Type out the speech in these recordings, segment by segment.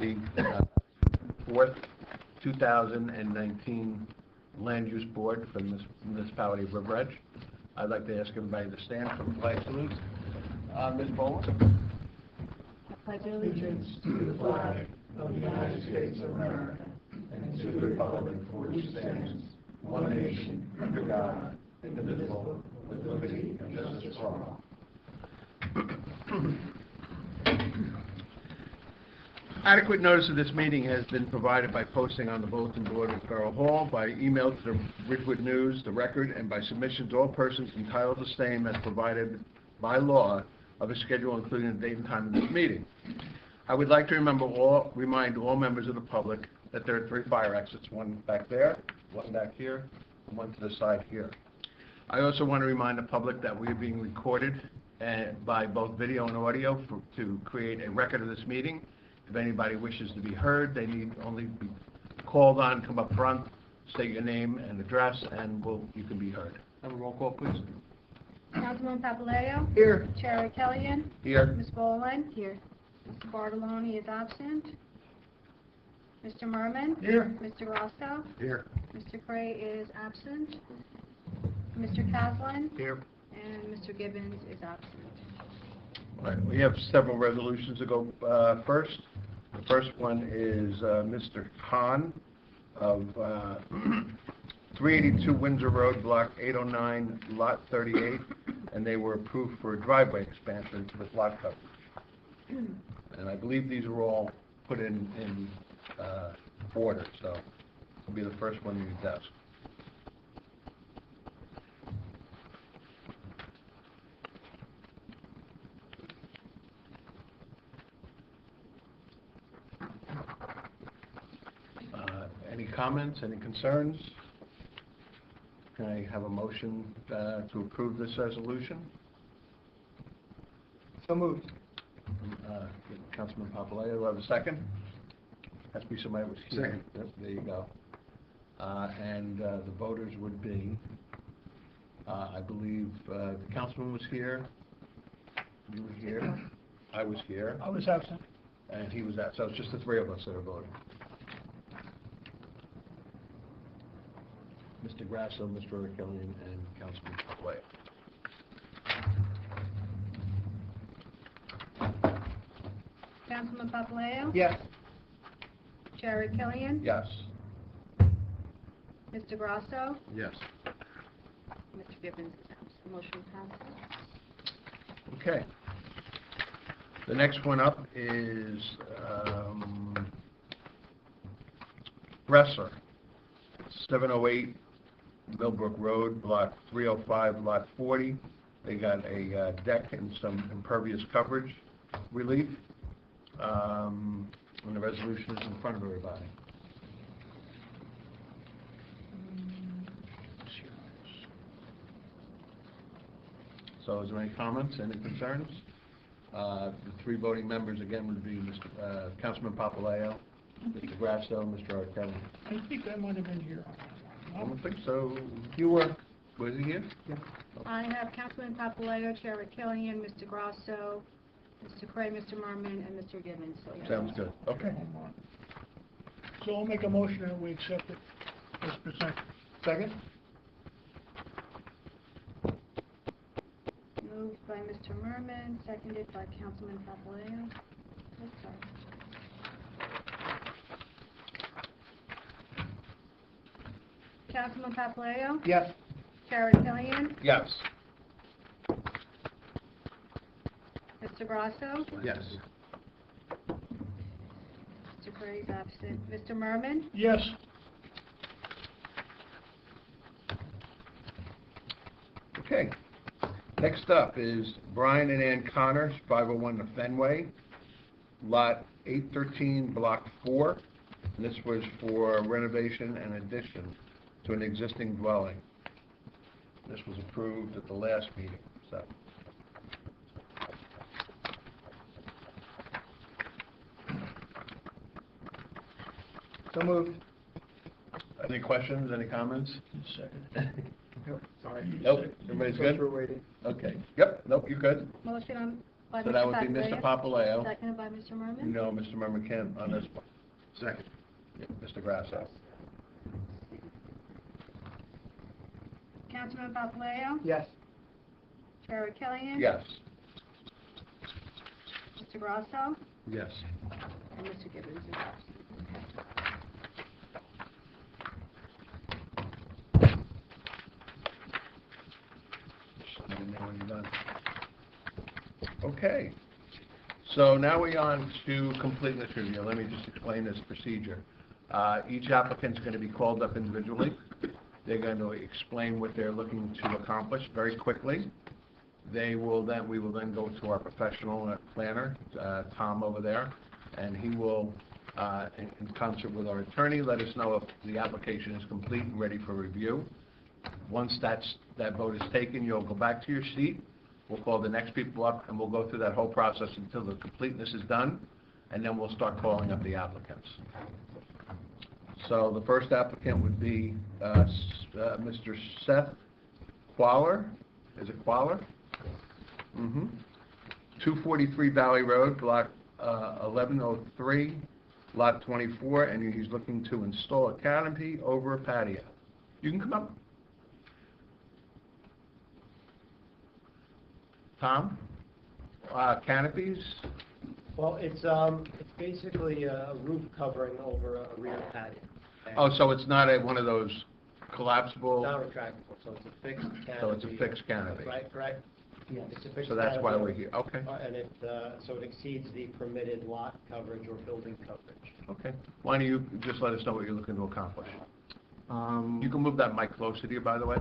the 4th 2019 Land Use Board for the municipality of River Edge. I'd like to ask everybody to stand for the flag salute. Ms. Boland. I pledge allegiance to the flag of the United States of America and to the republic for which it stands, one nation, under God, indivisible, with liberty and justice for all. Adequate notice of this meeting has been provided by posting on the bulletin board at Borough Hall, by email to the Ridgewood News, the Record, and by submission to all persons entitled to same as provided by law of a schedule including the date and time of this meeting. I would like to remind all members of the public that there are 3 fire exits, one back there, one back here, and one to the side here. I also want to remind the public that we are being recorded by both video and audio to create a record of this meeting. If anybody wishes to be heard, they need only be called on, come up front, state your name and address, and you can be heard. Have a roll call, please. Councilman Papaleo? Here. Chair Kellyann? Here. Ms. Boland? Here. Mr. Bartoloni is absent. Mr. Merman? Here. Mr. Rosso? Here. Mr. Cray is absent. Mr. Caslin? Here. And Mr. Gibbons is absent. All right, we have several resolutions to go first. The first one is Mr. Hahn of 382 Windsor Road, Block 809, Lot 38, and they were approved for a driveway expansion with lot coverage. And I believe these are all put in order, so it'll be the first one on your desk. Any comments, any concerns? Can I have a motion to approve this resolution? So moved. Councilman Papaleo, do I have a second? Has to be somebody who was here. Second. Yep, there you go. And the voters would be, I believe, the councilman was here. You were here. I was here. I was absent. And he was at, so it's just the 3 of us that are voting. Mr. Grasso, Mr. Killian, and Councilman Papaleo. Councilman Papaleo? Yes. Chair Kellyann? Yes. Mr. Grosso? Yes. Mr. Gibbons is absent. Motion passes. Okay. The next one up is Bresser, 708 Millbrook Road, Block 305, Lot 40. They got a deck and some impervious coverage relief. And the resolution is in front of everybody. So is there any comments, any concerns? The 3 voting members again would be Mr. Councilman Papaleo, Mr. Grasso, Mr. Arkelli. I think I might have been here. I don't think so. You were. Was he here? Yeah. I have Councilman Papaleo, Chair Kellyann, Mr. Grosso, Mr. Cray, Mr. Merman, and Mr. Gibbons. So, yes. Sounds good. Okay. So I'll make a motion that we accept it as presented. Second? Moved by Mr. Merman, seconded by Councilman Papaleo. Oops, sorry. Councilman Papaleo? Yes. Chair Kellyann? Yes. Mr. Grosso? Yes. Mr. Cray is absent. Mr. Merman? Yes. Okay. Next up is Brian and Ann Connors, 501 to Fenway, Lot 813, Block 4. And this was for renovation and addition to an existing dwelling. This was approved at the last meeting, so. So moved. Any questions, any comments? Second. Sorry. Nope, everybody's good? We're waiting. Okay, yep, nope, you're good. Motion on by So that would be Mr. Mr. Papaleo. Seconded by Mr. Merman. No, Mr. Merman can't on this one. Second. Mr. Grasso. Councilman Papaleo? Yes. Chair Killian? Yes. Mr. Grasso? Yes. And Mr. Gibbons is absent. Just let me know when you're done. Okay. So now we're on to completeness review. Let me just explain this procedure. Each applicant's going to be called up individually. They're going to explain what they're looking to accomplish very quickly. We will then go to our professional planner, Tom over there, and he will, in concert with our attorney, let us know if the application is complete and ready for review. Once that vote is taken, you'll go back to your seat. We'll call the next people up, and we'll go through that whole process until the completeness is done, and then we'll start calling up the applicants. So the first applicant would be Mr. Seth Qualler. Is it Qualler? 243 Valley Road, block 1103, lot 24, and he's looking to install a canopy over a patio. You can come up. Tom? Canopies? Well, it's basically a roof covering over a rear patio. Oh, so it's not one of those collapsible? Not retractable, so it's a fixed canopy. So it's a fixed canopy. Right. Yeah, it's a fixed So that's why canopy. we're here, okay. And so it exceeds the permitted lot coverage or building coverage. Okay. Why don't you just let us know what you're looking to accomplish? Um, You can move that mic closer to you, by the way.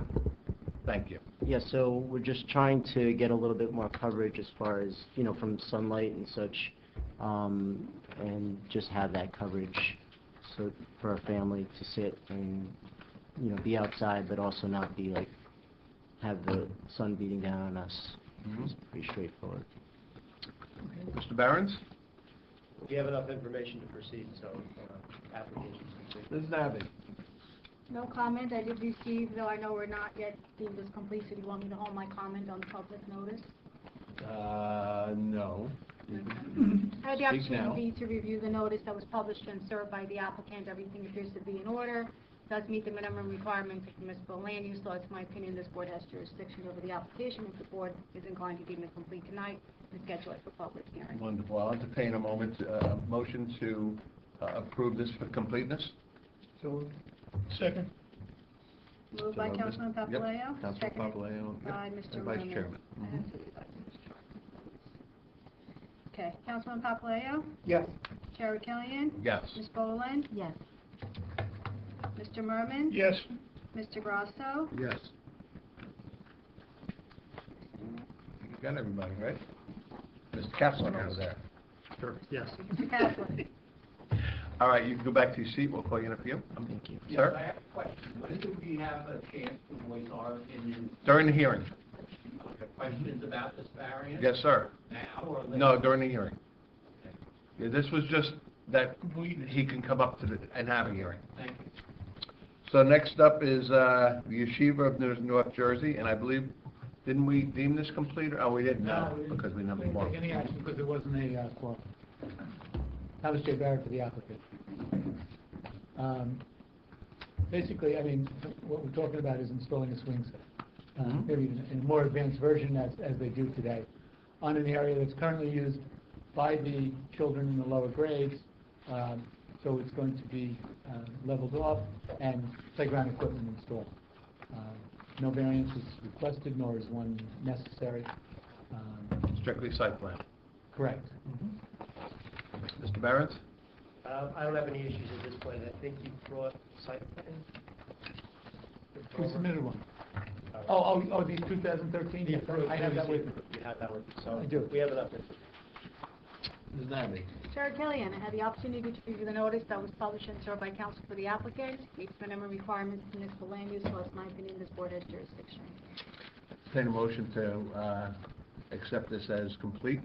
Thank you. Yeah, so we're just trying to get a little bit more coverage as far as, from sunlight and such, and just have that coverage so for our family to sit and, be outside, but also not be have the sun beating down on us. It's pretty straightforward. Mr. Barron's? We have enough information to proceed, so application's complete. Ms. Nabby? No comment. I did receive, though I know we're not yet deemed as complete, so do you want me to hold my comment on the public notice? No. I had the Speak now. opportunity to review the notice that was published and served by the applicant. Everything appears to be in order. Does meet the minimum requirements of municipal land use law. It's my opinion this board has jurisdiction over the application. If the board is inclined to deem it complete tonight, we schedule it for public hearing. Wonderful. I'll entertain a motion to approve this for completeness. So, second. Moved by So, Councilman Yep. Papaleo. Councilman Seconded Papaleo. Yep. by Mr. And Vice Merman. Chairman. And Supervisor Mr. Charles. Okay, Councilman Papaleo, Yes. Chair Killian, Yes. Ms. Boland, Yes. Mr. Merman, Yes. Mr. Grasso, Yes. You got everybody, right? Mr. Kaplan is there. Sure. Yes. Mr. Kaplan. All right, you can go back to your seat. We'll call you in a few. Thank you. Sir? I have a question. When do we have a chance to voice our opinion, During the hearing. questions about this variance? Yes, sir. Now or later? No, during the hearing. Yeah, this was just that he can come up to and have a hearing. Thank you. So next up is the Yeshiva of North Jersey, and I believe, didn't we deem this complete? Oh, we didn't, No, we didn't. because we never Didn't won. take any action because there wasn't a quorum. Thomas J. Barrett for the applicant. Basically, what we're talking about is installing a swing set, maybe in a more advanced version as they do today, on an area that's currently used by the children in the lower grades. So it's going to be leveled off and playground equipment installed. No variance is requested, nor is one necessary. Strictly site plan. Correct. Mr. Barron's? I don't have any issues at this point. I think you brought site plan. We submitted one. All right. Oh, the 2013? Yes, I have that with me. You have that with you, so I do. we have enough information. Ms. Nabby? Chair Killian, I had the opportunity to review the notice that was published and served by counsel for the applicant. Meets minimum requirements of municipal land use law. It's my opinion this board has jurisdiction. Entertain a motion to accept this as complete.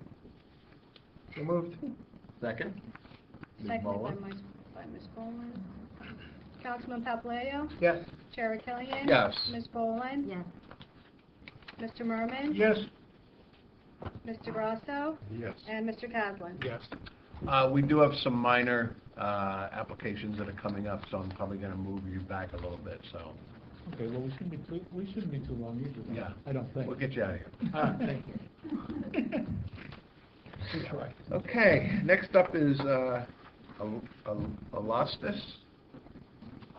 So moved. Second? Ms. Seconded Boland? by Ms. Boland. Councilman Papaleo, Yes. Chair Killian. Yes. Ms. Boland. Yes. Mr. Merman. Yes. Mr. Grasso, Yes. and Mr. Caslin. Yes. We do have some minor applications that are coming up, so I'm probably going to move you back a little bit, so Okay, well, we shouldn't be too long either. Yeah. I don't think. we'll get you out of here. All right, thank you. Good try. Okay, next up is Alostas?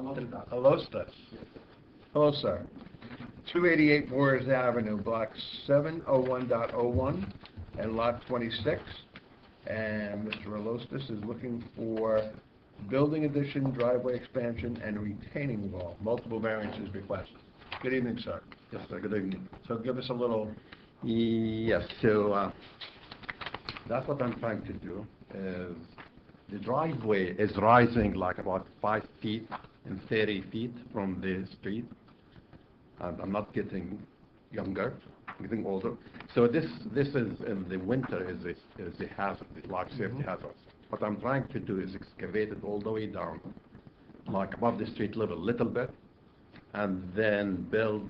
Alostas. Hello, sir. 288 Moores Avenue, Block 701.01 and Lot 26. And Mr. Alostas is looking for building addition, driveway expansion, and retaining wall. Multiple variances requested. Good evening, sir. Yes, sir, good evening. So give us a little, Yes, so that's what I'm trying to do. Is the driveway is rising like about 5 feet and 30 feet from the street. And I'm not getting younger, I'm getting older. So this is in the winter is a hazard, a large safety hazard. What I'm trying to do is excavate it all the way down, like above the street level a little bit, and then build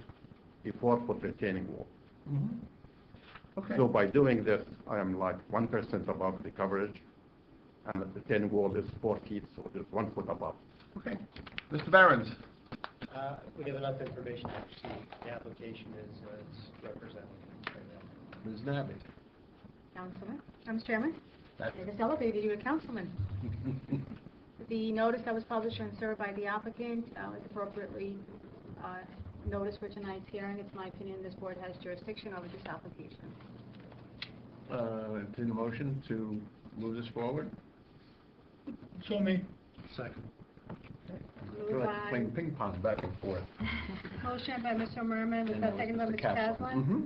a 4-foot retaining wall. okay. So by doing this, I am like 1% above the coverage, and the retaining wall is 4 feet, so just 1 foot above. Okay. Mr. Barron's? We have enough information to proceed. The application is represented right now. Ms. Nabby? Councilman, Mr. Chairman, That's- I just elevated you to councilman. The notice that was published and served by the applicant is appropriately noticed for tonight's hearing. It's my opinion this board has jurisdiction over this application. Entertain a motion to move this forward? So me. Second. Moved Feel like by- playing ping pong back and forth. Motion by Mr. Merman, with a second by Mr. Caslin. Mm-hmm.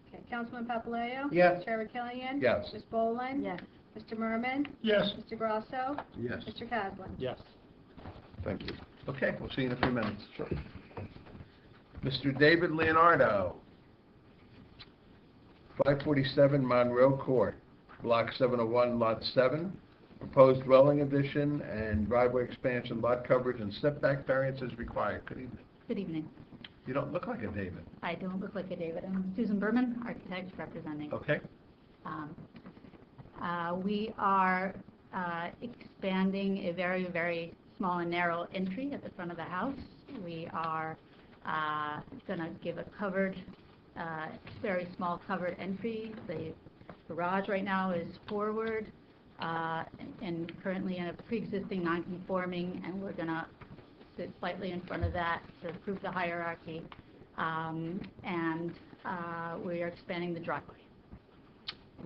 Okay, Councilman Papalayo? Yes. Chair Killian? Yes. Ms. Boland? Yes. Mr. Merman? Yes. Mr. Grasso? Yes. Mr. Caslin? Yes. Thank you. Okay, we'll see you in a few minutes. Mr. David Leonardo, 547 Monroe Court, Block 701, Lot 7. Proposed dwelling addition and driveway expansion, lot coverage, and setback variances required. Good evening. Good evening. You don't look like a David. I don't look like a David. I'm Susan Berman, architect representing. Okay? We are expanding a very, very small and narrow entry at the front of the house. We are going to give a covered, very small covered entry. The garage right now is forward and currently in a pre-existing non-conforming, and we're going to sit slightly in front of that to prove the hierarchy. We are expanding the driveway.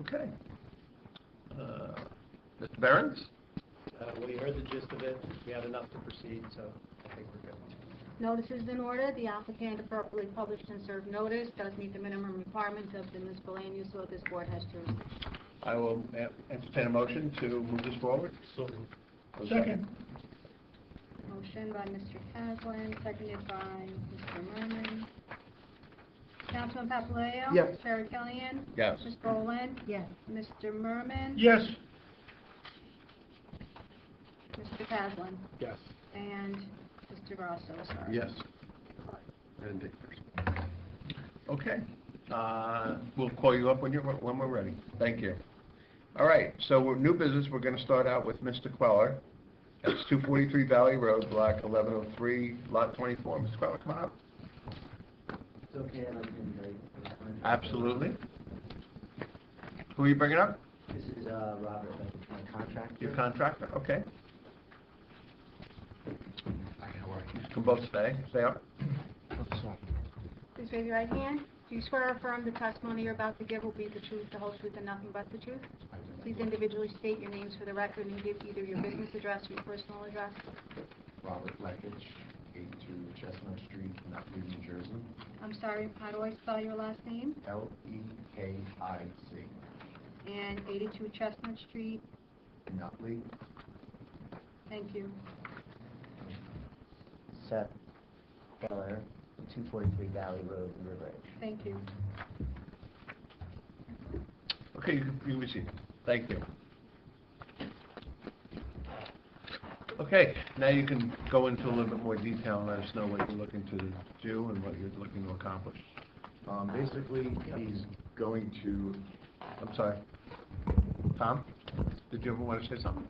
Okay. Mr. Behrens? We heard the gist of it. We have enough to proceed, so I think we're good. Notice is in order. The applicant appropriately published and served notice, does meet the minimum requirements of the municipal land use law. This board has jurisdiction. I will entertain a motion to move this forward. Second. Motion by Mr. Caslin, seconded by Mr. Merman. Councilman Papalayo? Yes. Chair Killian? Yes. Ms. Boland? Yes. Mr. Merman? Yes. Mr. Caslin? Yes. And Mr. Grasso, sorry. Yes. Okay. We'll call you up when we're ready. Thank you. All right, so we're new business. We're going to start out with Mr. Queller. That's 243 Valley Road, Block 1103, Lot 24. Mr. Queller, come on up. It's okay, and I can write. Absolutely. Who are you bringing up? This is Robert, my contractor. Your contractor? Okay. You can both stay up. Please raise your right hand. Do you swear or affirm the testimony you're about to give will be the truth, the whole truth, and nothing but the truth? Please individually state your names for the record and give either your business address or your personal address. Robert Leckage, 82 Chestnut Street, Nutley, New Jersey. I'm sorry, how do I spell your last name? L-E-K-I-C. And 82 Chestnut Street. Nutley. Thank you. Seth Keller, 243 Valley Road, River Edge. Thank you. Okay, you can be seated. Thank you. Okay, now you can go into a little bit more detail and let us know what you're looking to do and what you're looking to accomplish. Basically, he's going to, I'm sorry. Tom, did you ever want to say something?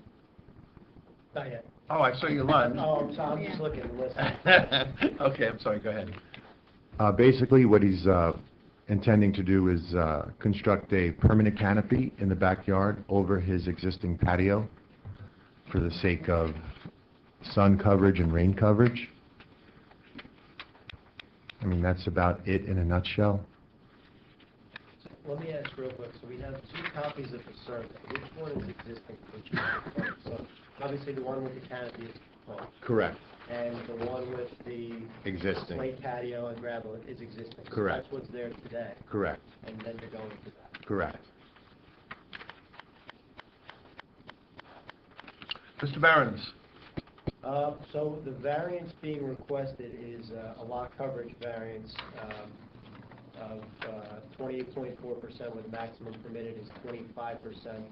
Not yet. Oh, I saw you lunge. Oh, so I'm just looking and listening. Okay, I'm sorry, go ahead. Basically, what he's intending to do is construct a permanent canopy in the backyard over his existing patio for the sake of sun coverage and rain coverage. I mean, that's about it in a nutshell. Let me ask real quick, so we have two copies of the survey. Which one is existing? Which one is proposed? So obviously the one with the canopy is proposed, Correct. and the one with the Existing. slate patio and gravel is existing. So Correct. that's what's there today, Correct. and then you're going to that. Correct. Mr. Barron's. So the variance being requested is a lot coverage variance of 28.4%, where the maximum permitted is 25%,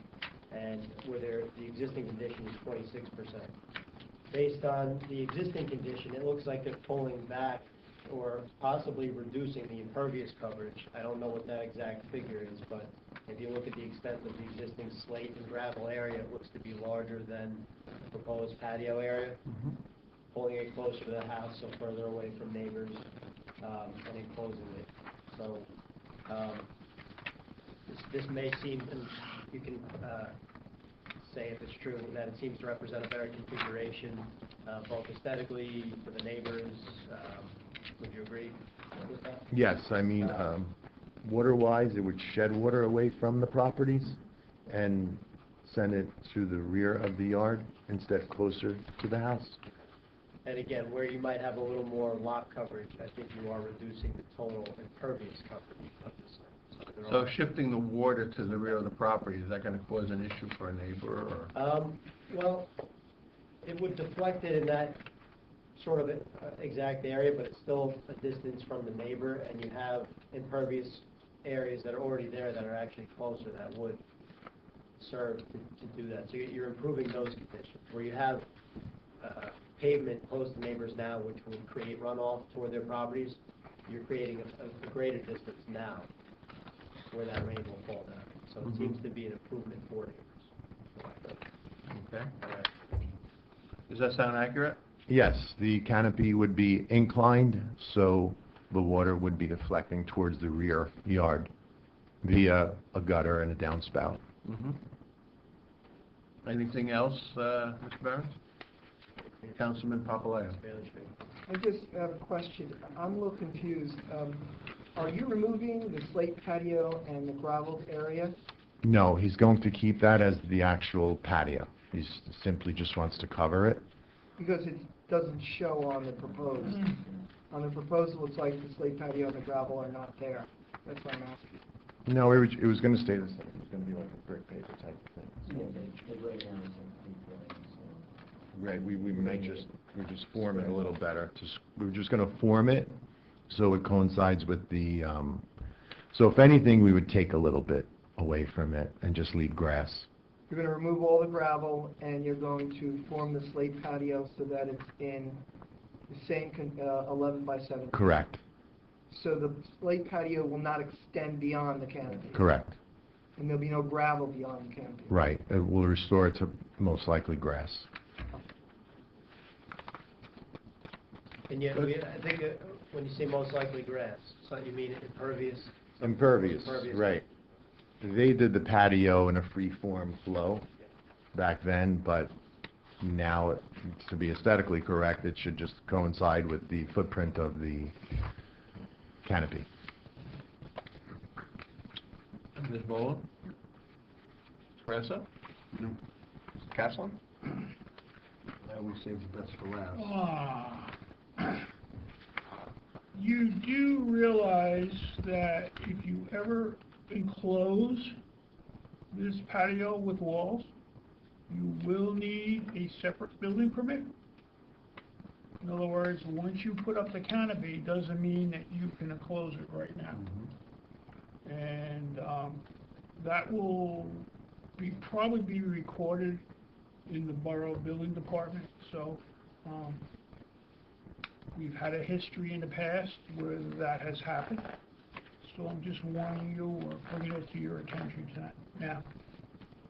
and where the existing condition is 26%. Based on the existing condition, it looks like they're pulling back or possibly reducing the impervious coverage. I don't know what that exact figure is, but if you look at the extent of the existing slate and gravel area, it looks to be larger than the proposed patio area, pulling it closer to the house, so further away from neighbors, and enclosing it. So this may seem, and you can say if it's true, that it seems to represent a better configuration, both aesthetically for the neighbors. Would you agree with that? Yes, I mean, water-wise, it would shed water away from the properties and send it to the rear of the yard instead of closer to the house. And again, where you might have a little more lot coverage, I think you are reducing the total impervious coverage of the site. So shifting the water to the rear of the property, is that going to cause an issue for a neighbor, or? Well, it would deflect it in that sort of exact area, but it's still a distance from the neighbor, and you have impervious areas that are already there that are actually closer that would serve to do that. So you're improving those conditions. Where you have pavement close to neighbors now, which would create runoff toward their properties, you're creating a greater distance now where that rain will fall down. So it seems to be an improvement for neighbors. Okay. Does that sound accurate? Yes, the canopy would be inclined, so the water would be deflecting towards the rear yard via a gutter and a downspout. Anything else, Mr. Barron's? Councilman Papalayo. I just have a question. I'm a little confused. Are you removing the slate patio and the gravel area? No, he's going to keep that as the actual patio. He simply just wants to cover it. Because it doesn't show on the proposed. On the proposal, it's like the slate patio and the gravel are not there. That's what I'm asking. No, it was going to stay the same. It was going to be like a brick paper type of thing. Right, we might just form it a little better. We're just going to form it so it coincides with the, so if anything, we would take a little bit away from it and just leave grass. You're going to remove all the gravel and you're going to form the slate patio so that it's in the same 11 by 7. Correct. So the slate patio will not extend beyond the canopy. Correct. And there'll be no gravel beyond the canopy. Right. It will restore it to most likely grass. And yet, I think when you say most likely grass, so you mean impervious? Impervious, right. They did the patio in a free-form flow back then, but now, to be aesthetically correct, it should just coincide with the footprint of the canopy. Ms. Boland? Pressa? No. Mr. Caslin? I always save the best for last. You do realize that if you ever enclose this patio with walls, you will need a separate building permit? In other words, once you put up the canopy, doesn't mean that you can enclose it right now. And that will probably be recorded in the Borough Building Department. So we've had a history in the past where that has happened. So I'm just warning you or bringing it to your attention tonight. Now,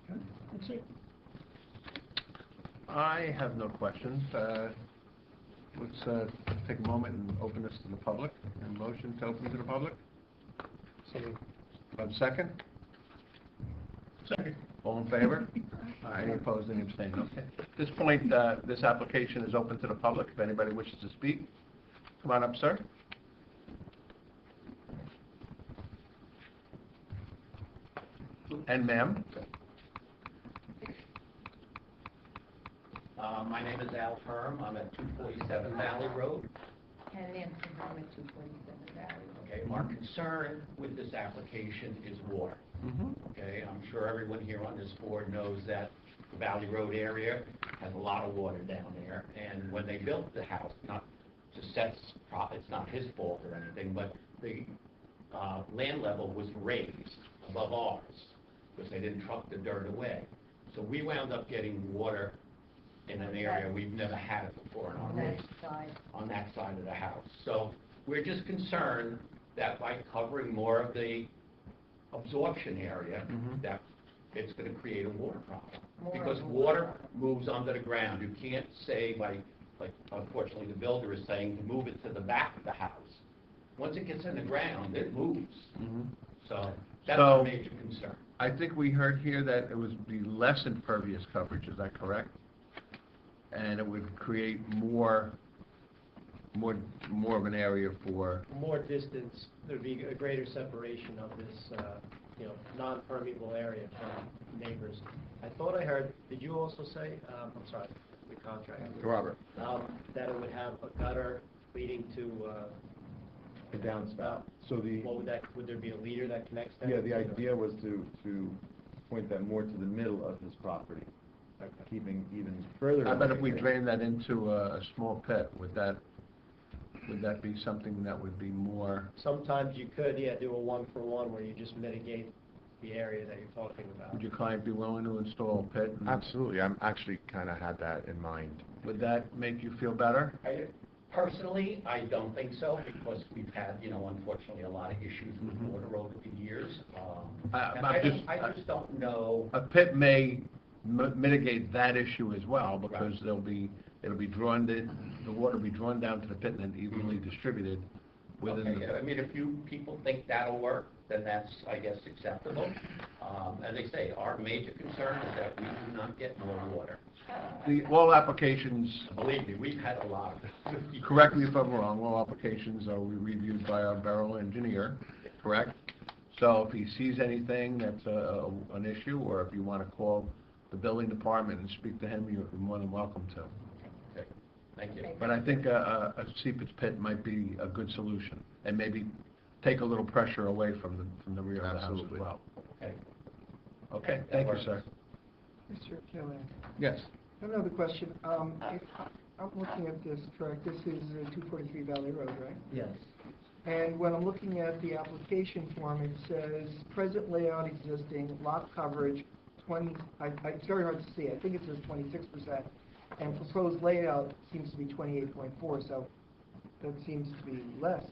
okay, that's it. I have no questions. Let's take a moment and open this to the public. And motion to open to the public? Second? Second. All in favor? Any opposed, any abstaining? Okay. At this point, this application is open to the public. If anybody wishes to speak, come on up, sir. And ma'am? My name is Al Herm. I'm at 247 Valley Road. And Nancy Herm at 247 Valley. Okay, our concern with this application is water. Okay, I'm sure everyone here on this board knows that the Valley Road area has a lot of water down there. And when they built the house, not to it's not his fault or anything, but the land level was raised above ours because they didn't truck the dirt away. So we wound up getting water in an area we've never had it before in our life, on that side of the house. So we're just concerned that by covering more of the absorption area, that it's going to create a water problem. Because water moves under the ground. You can't say, like unfortunately the builder is saying, to move it to the back of the house. Once it gets in the ground, it moves. So that's a major concern. I think we heard here that it would be less impervious coverage. Is that correct? And it would create more of an area for... More distance, there'd be a greater separation of this, non-permeable area from neighbors. I thought I heard, did you also say, I'm sorry, the contractor? Robert. That it would have a gutter leading to, A downspout. So would there be a leader that connects that? yeah, the idea was to point that more to the middle of his property, keeping even further. I bet if we drain that into a small pit, would that be something that would be more... Sometimes you could, do a one-for-one where you just mitigate the area that you're talking about. Would your client be willing to install a pit? Absolutely. I'm actually kind of had that in mind. Would that make you feel better? Personally, I don't think so, because we've had, unfortunately, a lot of issues with water over the years. I just don't know. A pit may mitigate that issue as well, because it'll be drawn, the water will be drawn down to the pit and then evenly distributed within the pit. I mean, if you people think that'll work, then that's, I guess, acceptable. As I say, our major concern is that we do not get more water. All applications, Believe me, we've had a lot of it. correct me if I'm wrong, all applications are reviewed by our borough engineer, correct? So if he sees anything that's an issue, or if you want to call the building department and speak to him, you're more than welcome to. Okay. Thank you. But I think a seepage pit might be a good solution, and maybe take a little pressure away from the rear of the house as well. Okay. Okay, thank you, sir. Mr. Kelly, Yes. another question. If I'm looking at this, correct, this is 243 Valley Road, right? Yes. And when I'm looking at the application form, it says present layout existing, lot coverage, it's very hard to see. I think it says 26%. And proposed layout seems to be 28.4, so that seems to be less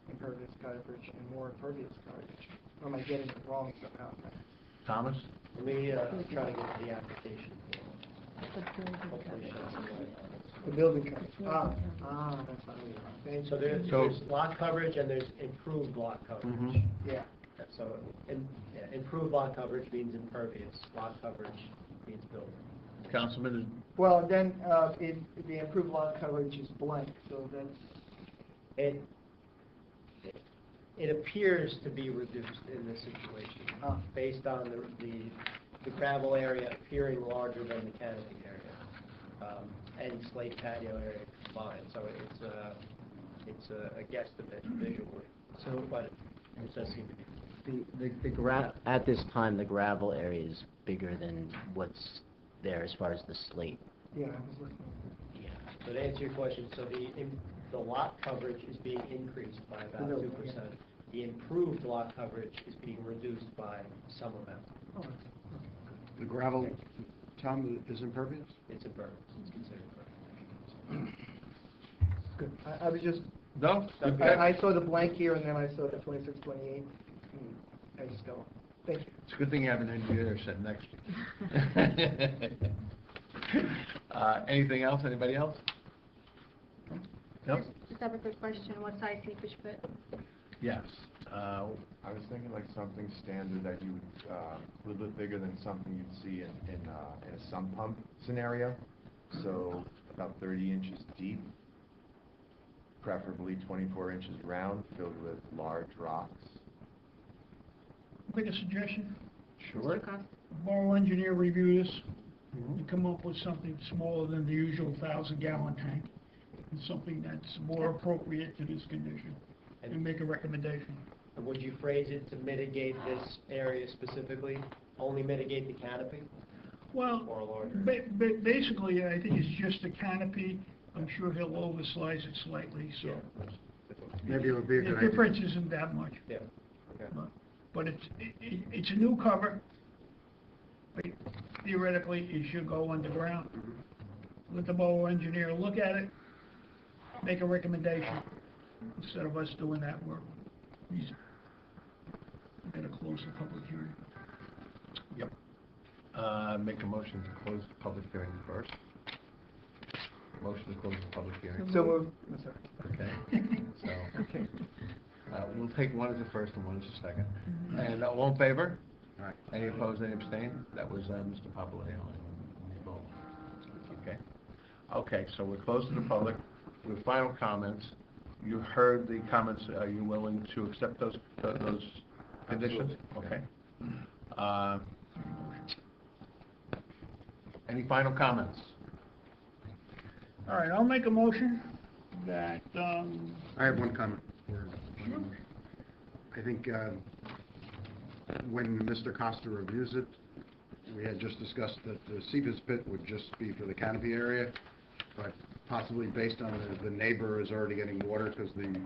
impervious coverage and more impervious coverage. Or am I getting it wrong somehow? Thomas? Let me try to get to the application. The building coverage. That's not it. So there's lot coverage and there's improved lot coverage. Yeah. So improved lot coverage means impervious, lot coverage means building. Councilman? Well, then, the improved lot coverage is blank, so that's... It appears to be reduced in this situation, based on the gravel area appearing larger than the canopy area, and slate patio area combined. So it's a guesstimate visually. So, but it does seem to be. At this time, the gravel area is bigger than what's there as far as the slate. Yeah, I was looking. Yeah. So to answer your question, so the lot coverage is being increased by about 2%. The improved lot coverage is being reduced by some amount. The gravel, Tom, is impervious? It's impervious. It's considered impervious. Good. I was just No? I saw the blank here, and then I saw the 26, 28. I just go, thank you. It's a good thing you have an engineer sitting next to you. Anything else, anybody else? No? Just have a quick question, what size seepage pit? Yes. I was thinking like something standard that you, a little bit bigger than something you'd see in a sump pump scenario. So about 30 inches deep, preferably 24 inches round, filled with large rocks. Make a suggestion? Sure. Mr. Costa? Borough engineer review this, and come up with something smaller than the usual 1,000-gallon tank, and something that's more appropriate to this condition, and make a recommendation. And would you phrase it to mitigate this area specifically? Only mitigate the canopy Well, or larger? basically, I think it's just a canopy. I'm sure he'll oversize it slightly, so Maybe it would be a the good idea. difference isn't that much. Yeah. Okay. But it's a new cover. But theoretically, it should go underground. Let the borough engineer look at it, make a recommendation, instead of us doing that work. We're gonna close the public hearing. Yep. Make a motion to close the public hearing first. Motion to close the public hearing. So moved. I'm sorry. Okay, so, Okay. we'll take one as a first and one as a second. And all in favor? All right. Any opposed, any abstained? That was Mr. Papaleo. Okay. Okay, so we're closing the public with final comments. You heard the comments. Are you willing to accept those conditions? Okay. Any final comments? All right, I'll make a motion that, I have one comment. I think when Mr. Costa reviews it, we had just discussed that the seepage pit would just be for the canopy area, but possibly based on the neighbor is already getting water because the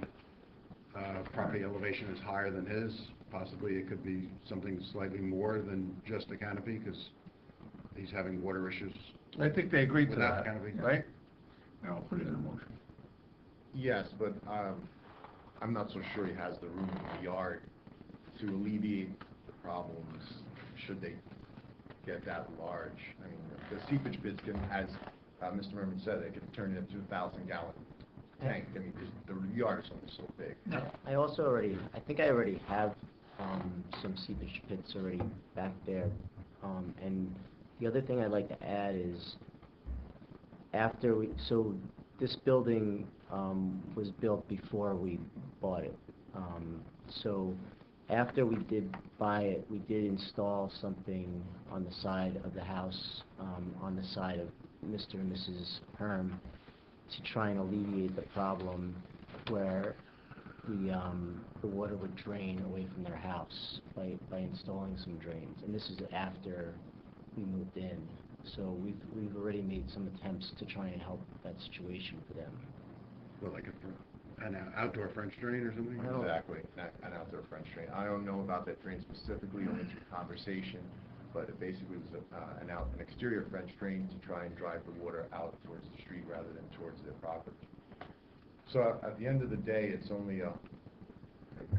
property elevation is higher than his, possibly it could be something slightly more than just a canopy because he's having water issues. I think they agreed to Without that, canopy. right? I'll put it in a motion. Yes, but I'm not so sure he has the room in the yard to alleviate the problems should they get that large. I mean, the seepage pits can, as Mr. Merman said, they can turn into a 1,000-gallon tank. I mean, the yard is only so big. I think I already have some seepage pits already back there. And the other thing I'd like to add is, so this building was built before we bought it. So after we did buy it, we did install something on the side of the house, on the side of Mr. and Mrs. Herm, to try and alleviate the problem where the water would drain away from their house by installing some drains. And this is after we moved in. So we've already made some attempts to try and help that situation for them. Well, like an outdoor French drain or something? Exactly, an outdoor French drain. I don't know about that drain specifically, only through conversation, but it basically was an exterior French drain to try and drive the water out towards the street rather than towards their property. So at the end of the day, it's only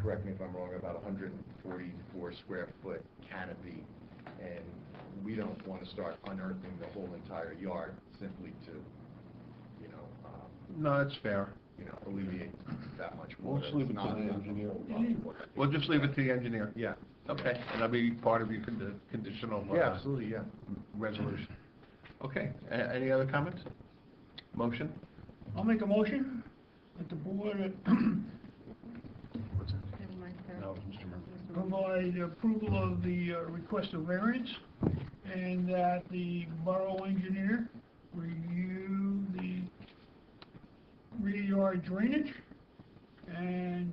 correct me if I'm wrong, about 144 square foot canopy, and we don't want to start unearthing the whole entire yard simply to, No, that's fair. alleviate that much We'll water. just leave it It's to not the enough. engineer. We'll just leave it to the engineer. Yeah. Okay, and that'll be part of your conditional Yeah, absolutely, yeah. resolution. Okay, any other comments? Motion? I'll make a motion that the board What's that? Never mind, sir. No, Mr. Murphy. provide approval of the request of variance, and that the borough engineer review the rear yard drainage and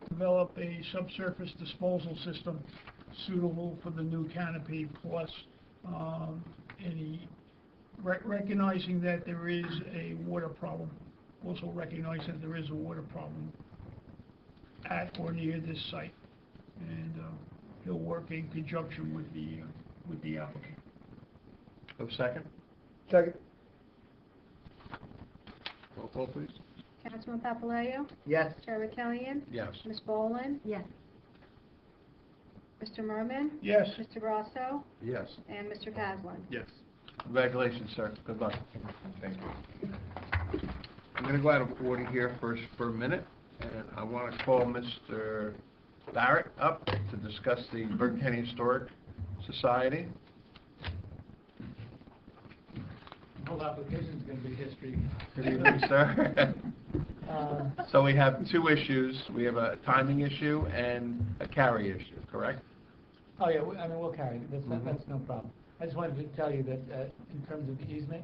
develop a subsurface disposal system suitable for the new canopy, plus any recognizing that there is a water problem. Also recognize that there is a water problem at or near this site, and he'll work in conjunction with the applicant. Have a second? Second. Roll call, please. Councilman Papalayo? Yes. Chairman Killian? Yes. Ms. Boland? Yes. Mr. Merman? Yes. Mr. Grasso? Yes. And Mr. Caslin? Yes. Congratulations, sir. Good luck. Thank you. I'm going to go out of order here first for a minute, and I want to call Mr. Barrett up to discuss the Bergen County Historic Society. The whole application's gonna be history. Good evening, sir. So we have two issues. We have a timing issue and a carry issue, correct? Oh, yeah, I mean, we'll carry it, Mhm. that's no problem. I just wanted to tell you that, in terms of the easement,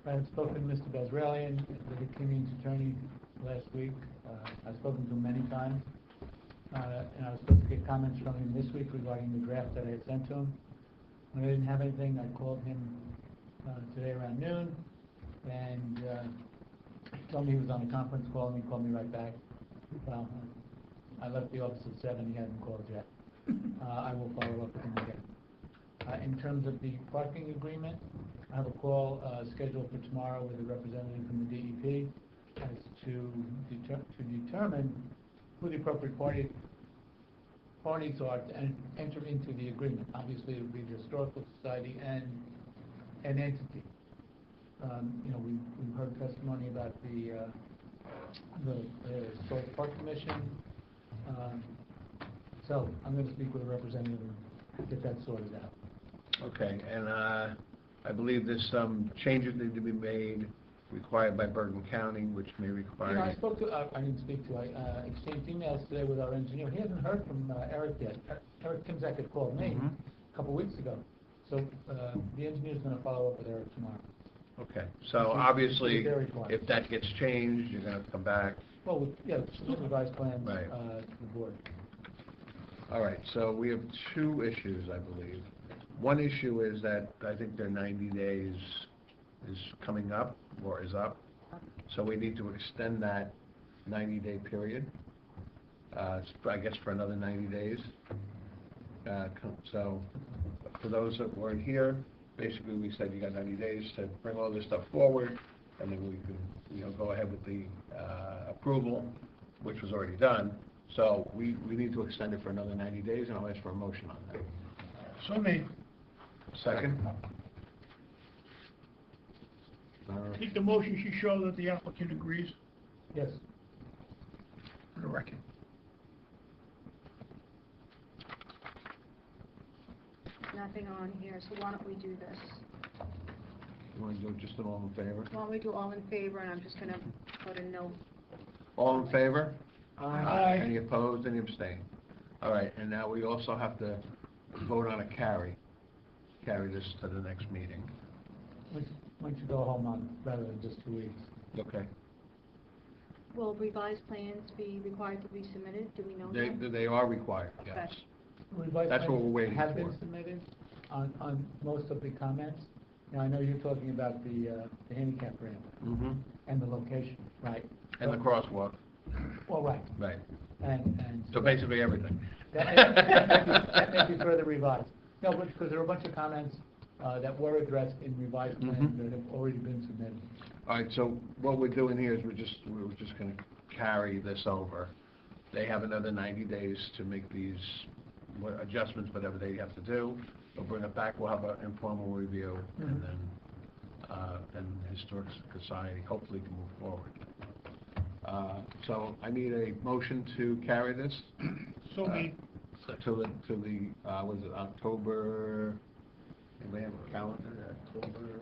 I had spoken to Mr. Bezralian, the King's attorney, last week. I've spoken to him many times, and I was supposed to get comments from him this week regarding the draft that I had sent to him. When I didn't have anything, I called him today around noon, and he told me he was on a conference call, and he called me right back. Well, I left the office at 7, he hasn't called yet. I will follow up with him again. In terms of the parking agreement, I have a call scheduled for tomorrow with a representative from the DEP as to determine who the appropriate parties are to enter into the agreement. Obviously, it would be the Historical Society and an entity. You know, we've heard testimony about the Historic Park Commission. So I'm going to speak with a representative and get that sorted out. Okay, and I believe there's some changes need to be made required by Bergen County, which may You know, I require... spoke to, I didn't speak to, I exchanged emails today with our engineer. He hasn't heard from Eric yet. Eric Kimzek had called me Mhm. a couple weeks ago. So the engineer's going to follow up with Eric tomorrow. Okay, so It's obviously, very quiet. if that gets changed, you're going to come back. Well, yeah, submit revised plans Right. to the board. All right, so we have two issues, I believe. One issue is that I think their 90 days is coming up, or is up, so we need to extend that 90-day period, I guess for another 90 days. So, for those that weren't here, basically we said you got 90 days to bring all this stuff forward, and then we can, you know, go ahead with the approval, which was already done. So we need to extend it for another 90 days, and I'll ask for a motion on that. So made. Second? I think the motion should show that the applicant agrees Yes. for the record. Nothing on here, so why don't we do this? You want to do just an all in favor? Why don't we do all in favor, and I'm just gonna put a note. All in favor? Aye. Any opposed, any abstain? All right, and now we also have to vote on a carry this to the next meeting. Why don't you go a whole month rather than just 2 weeks? Okay. Will revised plans be required to be submitted? Do we know that? They are required, yes. Okay. Revised That's what plans we're waiting Have been for. submitted on most of the comments. Now, I know you're talking about the handicap ramp Mm-hmm. and the location, right? And the crosswalk, Well, right, right. and. So basically everything. That may be further revised. No, but because there are a bunch of comments that were addressed in revised plans Mhm. that have already been submitted. All right, so what we're doing here is we're just going to carry this over. They have another 90 days to make these adjustments, whatever they have to do. They'll bring it back, we'll have an informal review, and then the Historic Society hopefully can move forward. So I need a motion to carry this So made. to the was it October, anybody have a calendar? October,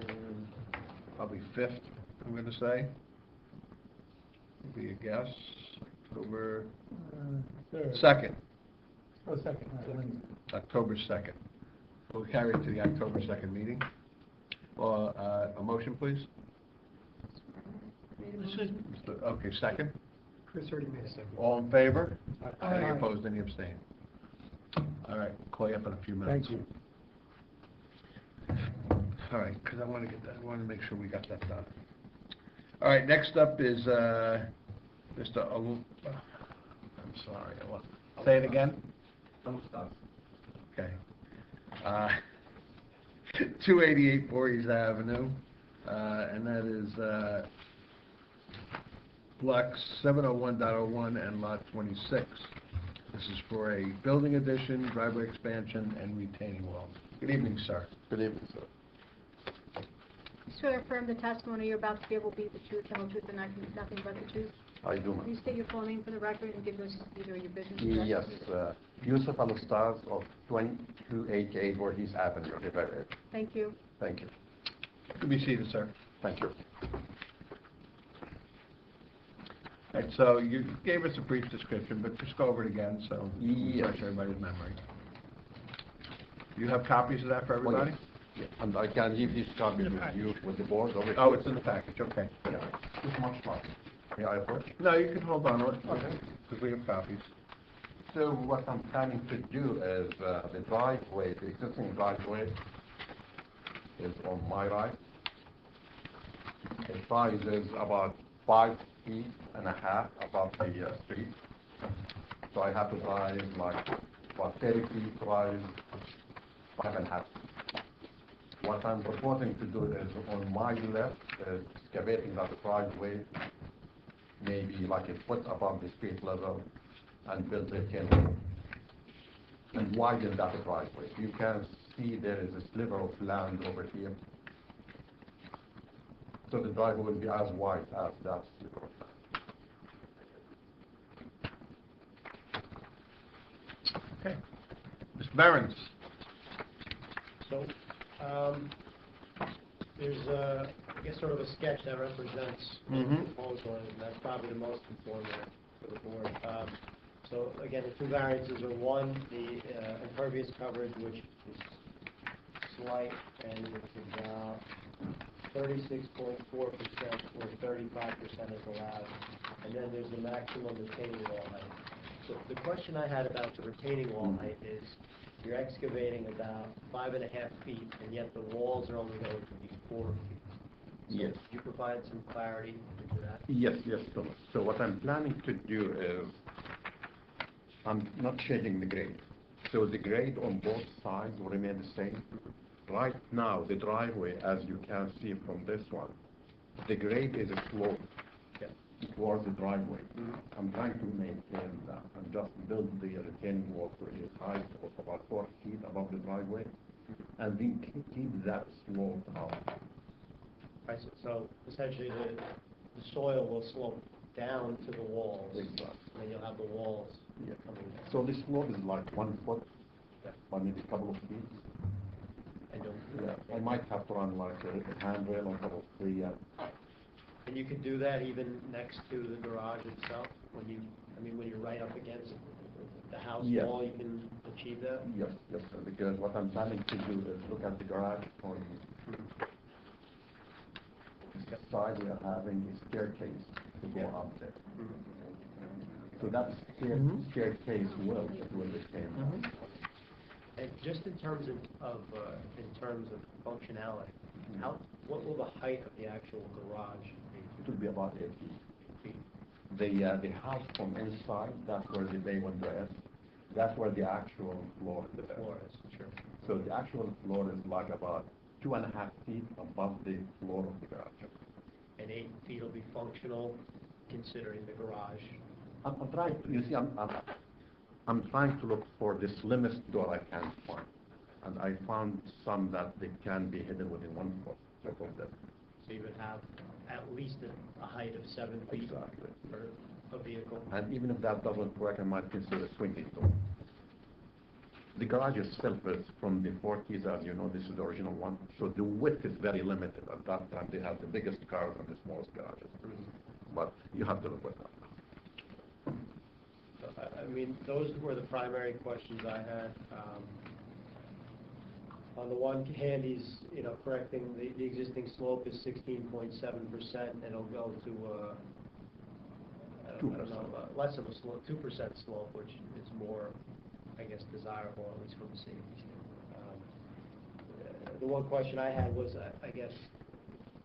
probably 5th, I'm going to say. Would be a guess. October Third. 2nd. Oh, second, right, Wednesday. October 2nd. We'll carry it to the October 2nd meeting. Well, a motion, please? Made a This motion. is- Okay, second. Chris already made a second. All in favor? Aye. Any opposed, any abstain? All right, call you up in a few minutes. Thank you. All right, because I want to get that, I want to make sure we got that done. All right, next up is Mr. I'm sorry, say it again? Okay. 288 Voorhees Avenue, and that is block 701.01 and lot 26. This is for a building addition, driveway expansion, and retaining wall. Good evening, sir. Good evening, sir. Swear to affirm the testimony you're about to give will be the truth, the whole truth, and nothing but the truth. I do, Please ma'am. state your full name for the record and give us either your business address. Yes, Yusuf Al-Ustaz of 2288 Voorhees Avenue, Rivera. Thank you. Thank you. You can be seated, sir. Thank you. All right, so you gave us a brief description, but just go over it again, so Yes. refresh everybody's memory. You have copies of that for everybody? Yeah, and I can leave these copies with you, with the board over here. Oh, it's in the package, okay. Yeah, it's much more. May I approach? No, you can hold on to it. Okay. Because we have copies. So what I'm planning to do is the driveway, the existing driveway is on my right. The size is about 5.5 feet above the street. So I have to drive like about 30 feet, drive 5.5 feet. What I'm proposing to do is on my left, excavating that driveway, maybe like a foot above the street level, and build a canal and widen that driveway. You can see there is a sliver of land over here. So the driveway will be as wide as that sliver of land. Okay. Mr. Behrens? So, there's I guess sort of a sketch that represents the proposal, and that's probably the most informative for the board. So again, the two variances are one, the impervious coverage, which is slight, and it's about 36.4% or 35% is allowed, and then there's the maximum retaining wall height. So the question I had about the retaining wall height is, you're excavating about 5.5 feet, and yet the walls are only going to be 4 feet. So Yes. Could you provide some clarity into that? Yes, Thomas. So what I'm planning to do is, I'm not changing the grade. So the grade on both sides will remain the same. Right now, the driveway, as you can see from this one, the grade is a slope towards the driveway. I'm trying to maintain that and just build the retaining wall to a height of about 4 feet above the driveway, and then keep that slope out. Right, so essentially the soil will slope down to the walls, Exactly. and then you'll have the walls coming down. So this slope is like 1 foot, or maybe a couple of feet. And I might have to run like a handrail on top of the, and you can do that even next to the garage itself, when you're right up against the house Yes. wall, you can achieve that? yes, sir, because what I'm planning to do is look at the garage on the side. We are having a staircase to go up there. So that staircase will retain that. And just in terms of functionality, what will the height of the actual garage be? It will be about 8 feet. The house from inside, that's where the bay window is. That's where the actual floor is. The floor is, sure. So the actual floor is like about 2.5 feet above the floor of the garage. And 8 feet will be functional, considering the garage. I'm trying to, you see, I'm trying to look for the slimmest door I can find. And I found some that they can be hidden within 1 foot of them. So you would have at least a height of 7 feet Exactly. for a vehicle. And even if that doesn't work, I might consider a swinging door. The garage itself is from the 40s, as you know, this is the original one. So the width is very limited. At that time, they had the biggest cars and the smallest garages. But you have to look at that. I mean, those were the primary questions I had. On the one hand, he's, correcting the existing slope is 16.7%, and it'll go to, I don't know, less of a slope, 2% slope, which is more, I guess, desirable, at least from a safety standpoint. The one question I had was, I guess,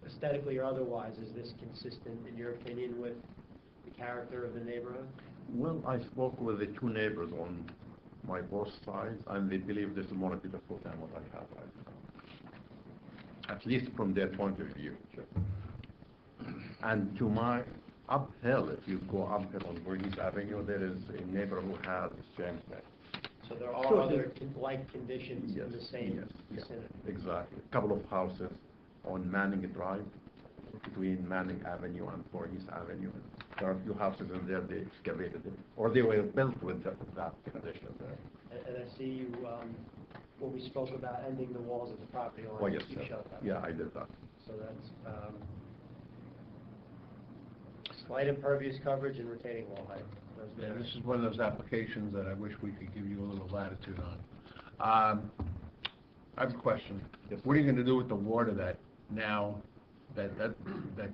aesthetically or otherwise, is this consistent, in your opinion, with the character of the neighborhood? Well, I spoke with the two neighbors on my both sides, and they believe this is more beautiful than what I have right now. At least from their point of view. And to my uphill, if you go uphill on Voorhees Avenue, there is a neighbor who has James Bay. So there are Sure. other like conditions in the same Yes, vicinity. exactly. Couple of houses on Manning Drive, between Manning Avenue and Voorhees Avenue. There are a few houses in there, they excavated it, or they were built with that condition there. And I see you, when we spoke about ending the walls of the property line. Oh, yes, you sir. showed that. Yeah, I did that. So that's, slight impervious coverage and retaining wall height. Those Yeah, are- this is one of those applications that I wish we could give you a little latitude on. I have a question. What are you gonna do with the water that now, that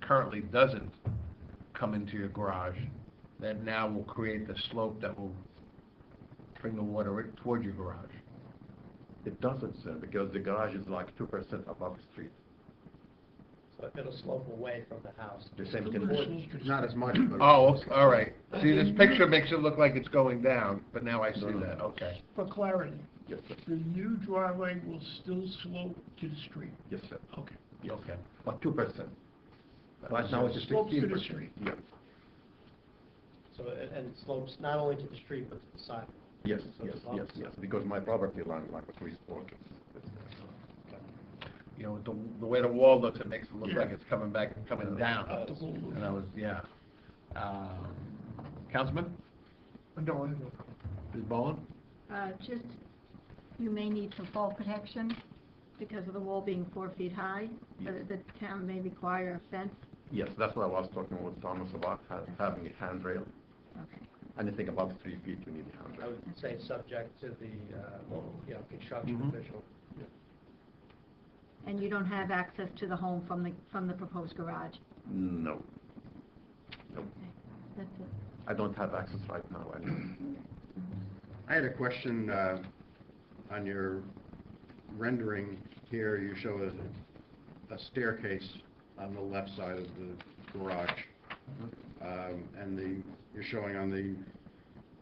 currently doesn't come into your garage, that now will create the slope that will bring the water right toward your garage? It doesn't, sir, because the garage is like 2% above the street. So it'll slope away from the house. The same condition. Not as much, but. Oh, all right. See, this picture makes it look like it's going down, but now I see that, okay. For clarity, Yes, sir. the new driveway will still slope to the street. Yes, sir. Okay. Okay. But 2%. Right now it's Slopes to the 15%. street. Yeah. So, and it slopes not only to the street, but to the side. Yes, So yes, it's on yes, the yes, because my property line, like what we spoke. You know, the way the wall looks, it makes it look like it's coming back, coming down. Up the whole roof. And I was, yeah. Councilman? No, I don't. Ms. Bowen? Just, you may need some fall protection because of the wall being 4 feet high. Yes. The town may require a fence. Yes, that's what I was talking with Thomas about, having a handrail. Okay. Anything above 3 feet, you need a I handrail. would say subject to the, construction Mhm. official. And you don't have access to the home from the proposed garage? No. No, That's it. I don't have access right now, anyway. I had a question, on your rendering here, you show a staircase on the left side of the garage. And you're showing on the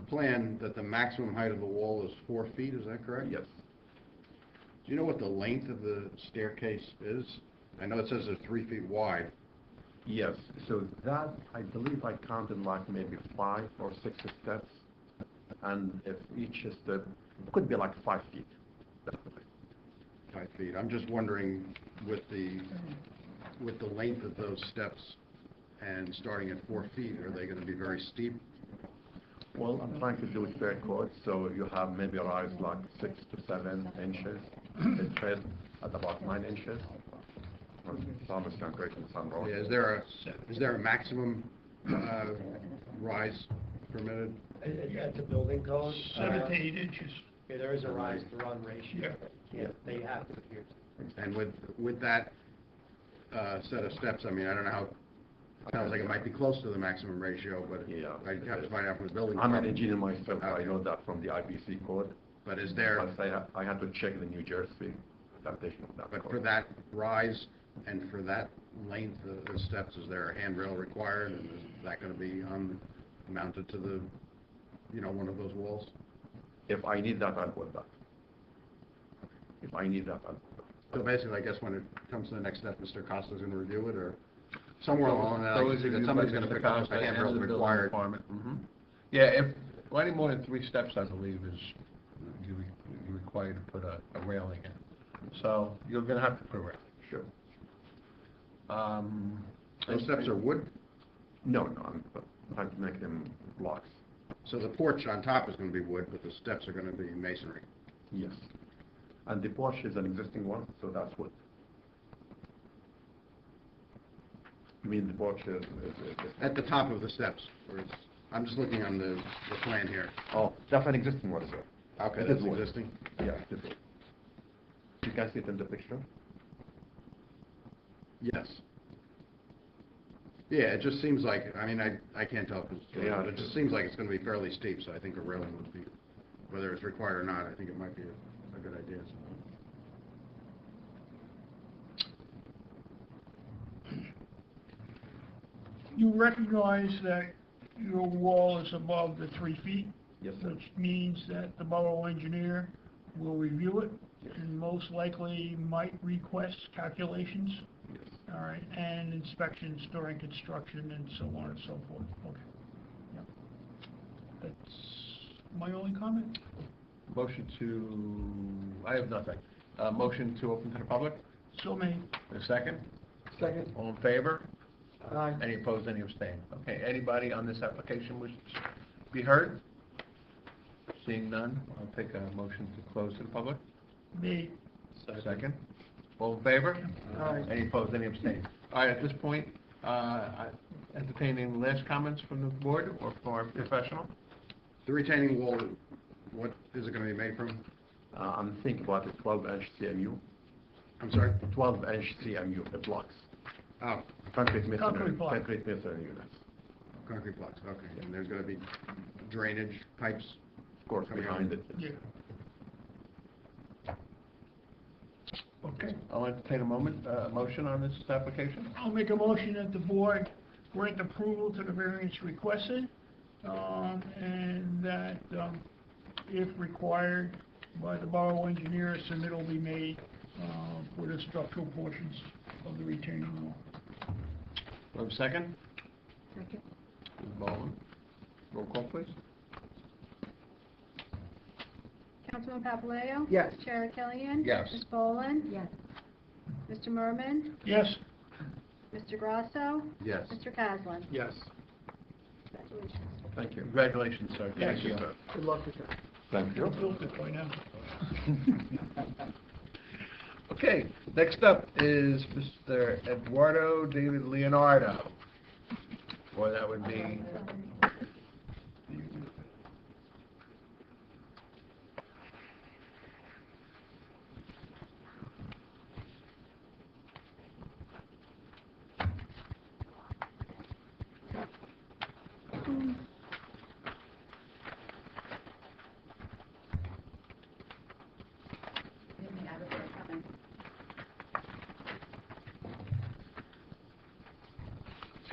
plan that the maximum height of the wall is 4 feet, is that correct? Yes. Do you know what the length of the staircase is? I know it says it's 3 feet wide. Yes, so that, I believe I counted like maybe 5 or 6 steps, and if each step could be like 5 feet, definitely. 5 feet. I'm just wondering, with the length of those steps and starting at 4 feet, are they gonna be very steep? Well, I'm trying to do it fair code, so you have maybe a rise like 6 to 7 inches, a tread at about 9 inches. Thomas can correct me if I'm wrong. Yeah, is there a maximum, rise permitted? At the building code. 7 to 8 inches. Yeah, there is a rise to run ratio. Yeah. They have to adhere to. And with that, set of steps, I mean, I don't know how, sounds like it might be close to the maximum ratio, but Yeah. I'd have to find out from the building I'm an department. engineer myself, I know that from the IPC code. But is there, But I had to check the New Jersey adaptation of that but code. for that rise and for that length of steps, is there a handrail required? And is that gonna be mounted to the, one of those walls? If I need that, I'll put that. If I need that, I'll put that. So basically, I guess when it comes to the next step, Mr. Costa's gonna review it, or somewhere along that, I can see that somebody's gonna pick up the handrail required. Yeah, if, any more than 3 steps, I believe, is, you're required to put a railing in. So, you're gonna have to put a railing. Sure. Those steps are wood, No, I'm trying to make them blocks. so the porch on top is gonna be wood, but the steps are gonna be masonry. Yes. And the porch is an existing one, so that's what. You mean the porch is At the top of the steps, or it's, I'm just looking on the plan here. Oh, that's an existing one, sir. Okay, It that's is wood. existing? Yeah, it is wood. You can see it in the picture? Yes. Yeah, it just seems like, I mean, I can't tell if it's, Yeah. but it just seems like it's gonna be fairly steep, so I think a railing would be, whether it's required or not, I think it might be a good idea. You recognize that your wall is above the 3 feet? Yes, sir. Which means that the borough engineer will review it and most likely might request calculations Yes. All right, and inspections during construction and so on and so forth. Okay. Yep. That's my only comment. Motion to, I have nothing. Motion to open to the public? So made. A second? Second. All in favor? Aye. Any opposed, any abstained? Okay, anybody on this application wish to be heard? Seeing none, I'll take a motion to close to the public. Made. Second. All in favor? Aye. Any opposed, any abstained? All right, at this point, entertaining last comments from the board or from our professional? The retaining wall, what is it gonna be made from? I'm thinking about the 12-inch CMU, I'm sorry? 12-inch CMU, the blocks, Oh, concrete masonry, Concrete block. concrete masonry units. concrete blocks, okay. And there's gonna be drainage pipes? Of course, Coming behind out. it. Yeah. Okay, I'll entertain a motion on this application. I'll make a motion that the board grant approval to the variance requested, and that, if required by the borough engineer, a submittal will be made, for the structural portions of the retaining wall. Do I have a second? Second. Ms. Baldwin. Roll call, please. Councilman Papalayo? Yes. Chair Killian? Yes. Ms. Boland? Yes. Mr. Merman? Yes? Mr. Grasso? Yes. Mr. Caslin? Yes. Congratulations. Thank you. Congratulations, sir. Yes, Thank you. sir. Good luck with that. Thank you. Built it by now. Okay, next up is Mr. Eduardo David Leonardo. Or that would be...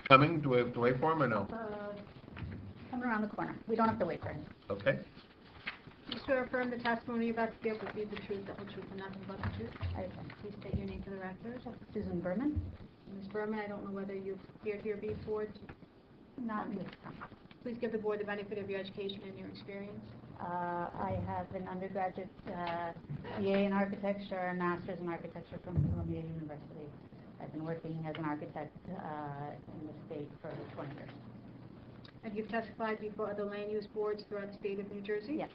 Coming, do we have to wait for him or no? Coming around the corner. We don't have to wait for him. Okay. You swear affirm the testimony you're about to give will be the truth, the whole truth, and nothing but the truth? I- Please state your name for the record. Susan Berman? Ms. Berman, I don't know whether you've appeared here before. Not this time. Please give the board the benefit of your education and your experience. I have an undergraduate BA in architecture and master's in architecture from Columbia University. I've been working as an architect in the state for 20 years. Have you testified before other land use boards throughout the state of New Jersey? Yes.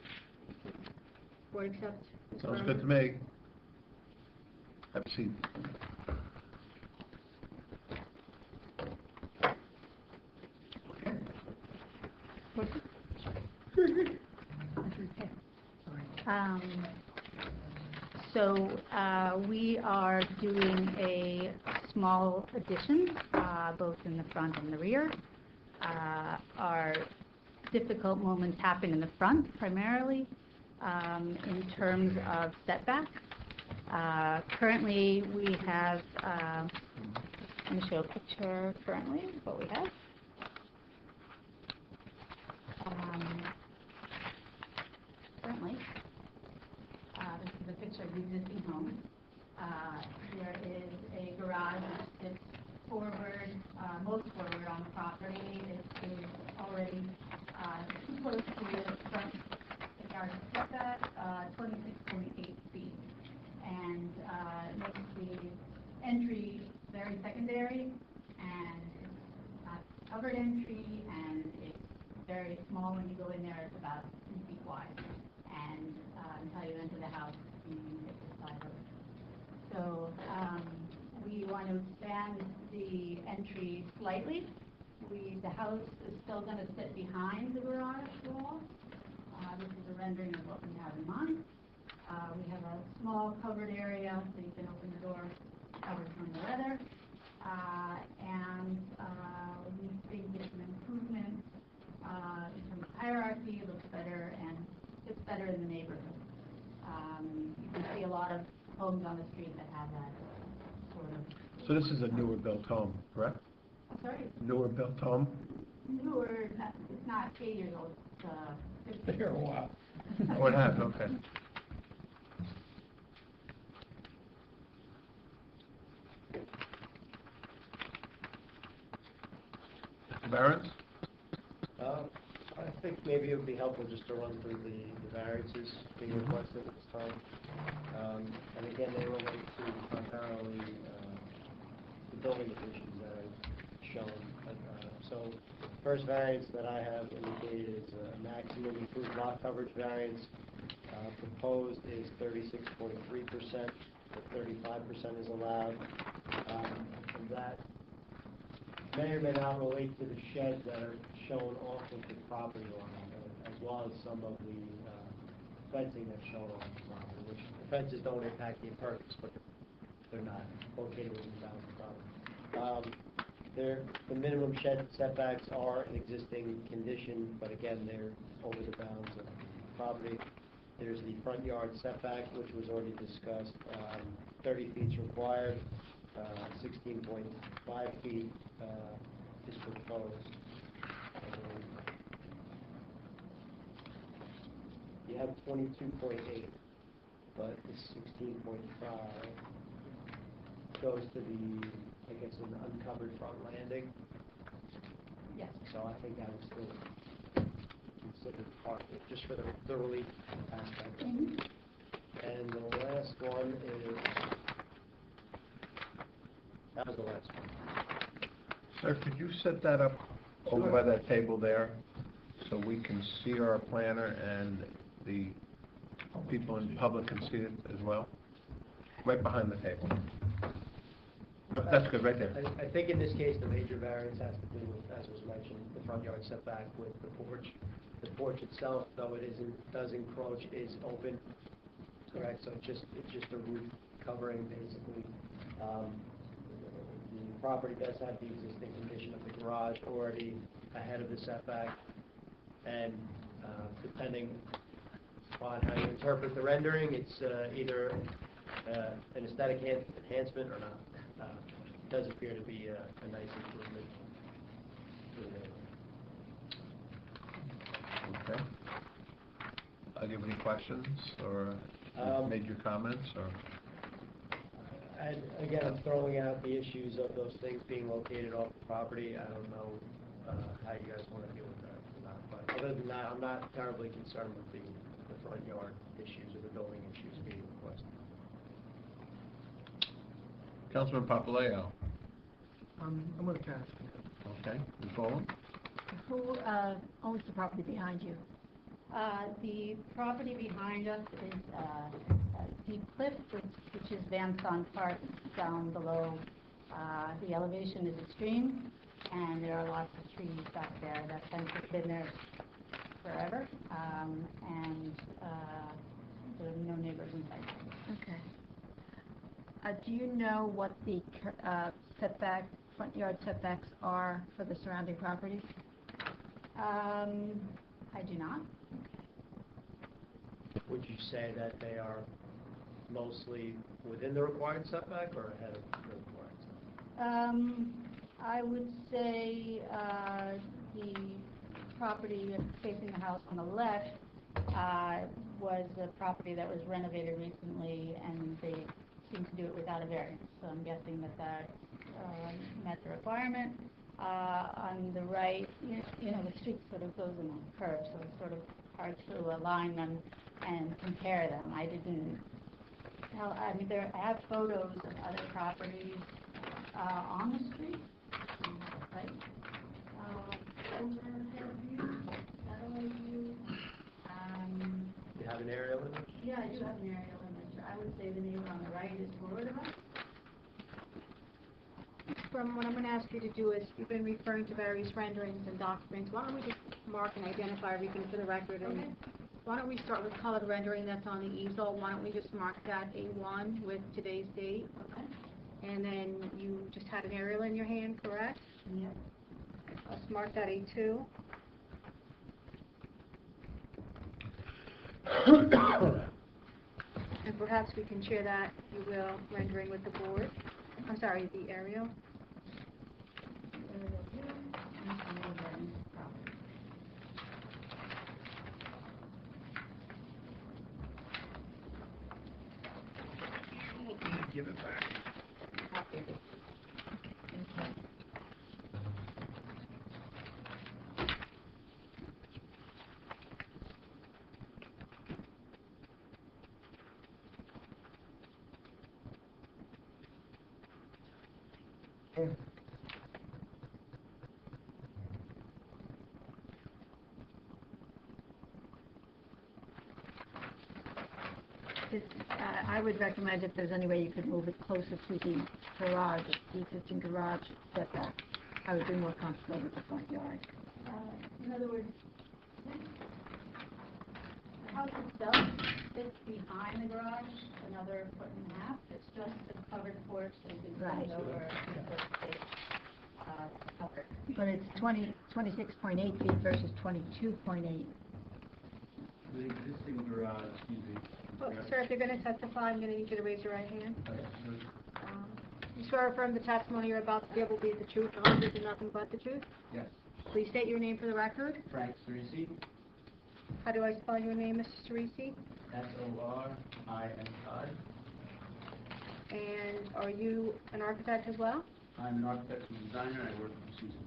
Board accepts. Ms. Sounds Berman? good to me. Have a seat. We are doing a small addition, both in the front and the rear. Our difficult moments happen in the front primarily, in terms of setback. Currently, we have, let me show a picture currently of what we have. Currently, this is a picture of the existing home. There is a garage that sits forward, most forward on the property. It is already too close to the front yard setback, 26.8 feet, and makes the entry very secondary, and it's not covered entry, and it's very small when you go in there. It's about 2 feet wide, and until you enter the house, you hit the side of it. So we want to expand the entry slightly. The house is still going to sit behind the garage wall. This is a rendering of what we have in mind. We have a small covered area, so you can open the door covered from the weather. And we think it's an improvement in terms of hierarchy. It looks better and fits better in the neighborhood. You can see a lot of homes on the street that have that sort of. So this is a newer built home, correct? I'm sorry, Newer built home? newer, it's not 8 years old, it's 50. Here a while. Oh, it has, okay. Variance? I think maybe it would be helpful just to run through the variances being requested at this time. And again, they relate to primarily the building conditions that I've shown. So first variance that I have indicated is a maximum improved lot coverage variance. Proposed is 36.3%, but 35% is allowed. And that may or may not relate to the sheds that are shown off of the property line, as well as some of the fencing that's shown on the property, which the fences don't impact the impervious, but they're not located within the bounds of the property. The minimum shed setbacks are an existing condition, but again, they're over the bounds of the property. There's the front yard setback, which was already discussed. 30 feet is required, 16.5 feet is proposed. You have 22.8, but the 16.5 goes to the, I guess, an uncovered front landing. Yes. So I think that was still considered part of it, just for the relief aspect. And the last one is, that was the last one. Sir, could you set that up over by that table there, so we can see our planner and the people in public can see it as well? Right behind the table. That's good, right there. I think in this case, the major variance has to do with, as was mentioned, the front yard setback with the porch. The porch itself, though it does encroach, is open. Correct. So it's just a roof covering, basically. The property does have the existing condition of the garage already ahead of the setback, and depending on how you interpret the rendering, it's either an aesthetic enhancement or not. It does appear to be a nice improvement. Okay. Do you have any questions, or made your comments, or? And again, I'm throwing out the issues of those things being located off the property. I don't know how you guys want to deal with that or not. But other than that, I'm not terribly concerned with the front yard issues or the building issues being requested. Councilman Papaleo. I'm going to pass. Okay, Ms. Boland? Who owns the property behind you? The property behind us is Deep Cliff, which is Van Son Park down below. The elevation is extreme, and there are lots of trees back there. That fence has been there forever, and there are no neighbors in sight. Okay. Do you know what the front yard setbacks are for the surrounding properties? I do not. Would you say that they are mostly within the required setback or ahead of the required setback? I would say the property facing the house on the left was a property that was renovated recently, and they seem to do it without a variance. So I'm guessing that met the requirement. On the right, you know, the street sort of goes in a curve, so it's sort of hard to align them and compare them. I have photos of other properties on the street, right? Overhead view, satellite view. You have an aerial image? Yeah, I do have an aerial image. I would say the neighbor on the right is forward of us. From what I'm going to ask you to do is, you've been referring to various renderings and documents. Why don't we just mark and identify everything for the record? And why don't we start with colored rendering that's on the easel? Why don't we just mark that A1 with today's date? Okay. And then you just had an aerial in your hand, correct? Yep. Let's mark that A2. And perhaps we can share that, if you will, rendering with the board. I'm sorry, the aerial. Give it back. I would recommend if there's any way you could move it closer to the garage, the existing garage setback. I would be more comfortable with the front yard. In other words, the house itself fits behind the garage, another 1.5 foot. It's just the covered porch that is Right. over the space covered. But it's 26.8 feet versus 22.8. The existing garage, excuse me. Oh, Sir, if you're going to testify, I'm going to need you to raise your right hand. Okay, You swear or affirm the testimony you're about to give will be the truth, the whole truth, and nothing but the truth? Yes, Please state your name for the record. Frank Cerisi, How do I spell your name, Mr. Cerisi? S-O-R-I-N-I. And are you an architect as well? I'm an architectural designer, I work for Susan.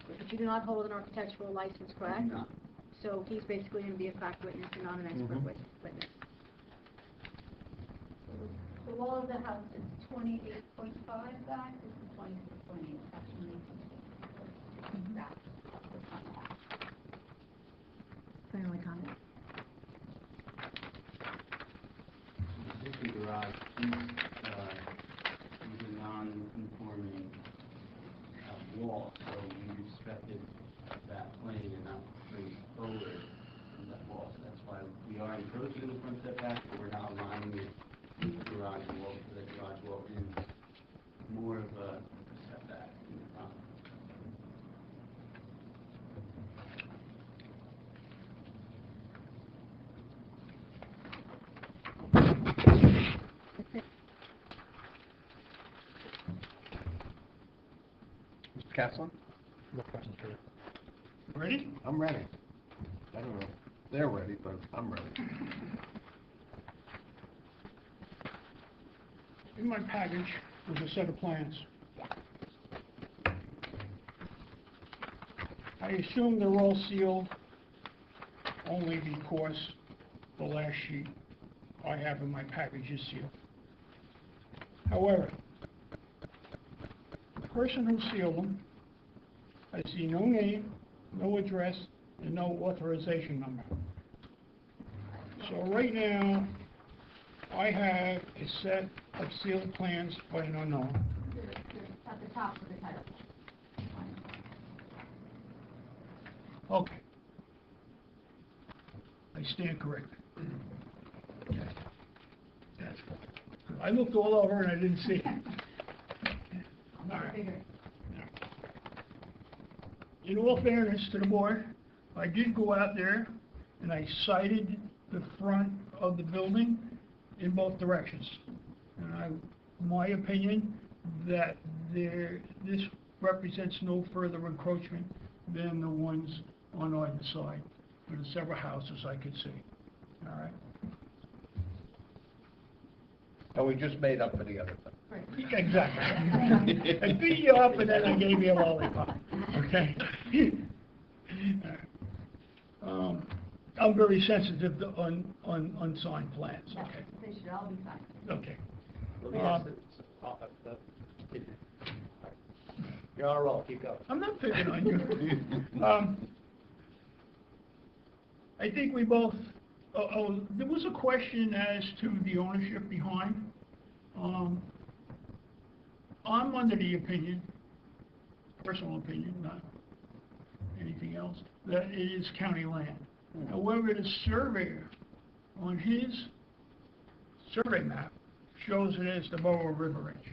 But you do not hold an architectural license, correct? I do not. So he's basically going to be a fact witness and not an expert witness. The wall of the house is 28.5 back, this is 26.8, actually. Back. Family comment. The existing garage is a non-conforming wall, so we respected that plane and not bring forward from that wall. So that's why we are encroaching the front setback, but we're not aligning it with the garage wall, so the garage wall is more of a setback in the front. Mr. Kaplan? No questions for you. Ready? I'm ready. I don't know. They're ready, but I'm ready. In my package was a set of plans. I assume they're all sealed only because the last sheet I have in my package is sealed. However, the person who sealed them, I see no name, no address, and no authorization number. So right now, I have a set of sealed plans by an unknown. At the top of the title. Okay. I stand corrected. That's fine. I looked all over and I didn't see it. All right. In all fairness to the board, I did go out there and I sighted the front of the building in both directions. And my opinion, that this represents no further encroachment than the ones on either side, for the several houses I could see. All right? And we just made up for the other thing. Exactly. I beat you up and then I gave you a lollipop, okay? I'm very sensitive to unsigned plans, Yes, okay? they should all be signed. Okay. Let me ask you're on a roll, keep going. I'm not picking on you. I think we both, there was a question as to the ownership behind. I'm under the opinion, personal opinion, not anything else, that it is county land. However, the surveyor on his survey map shows it as the Boa River Edge.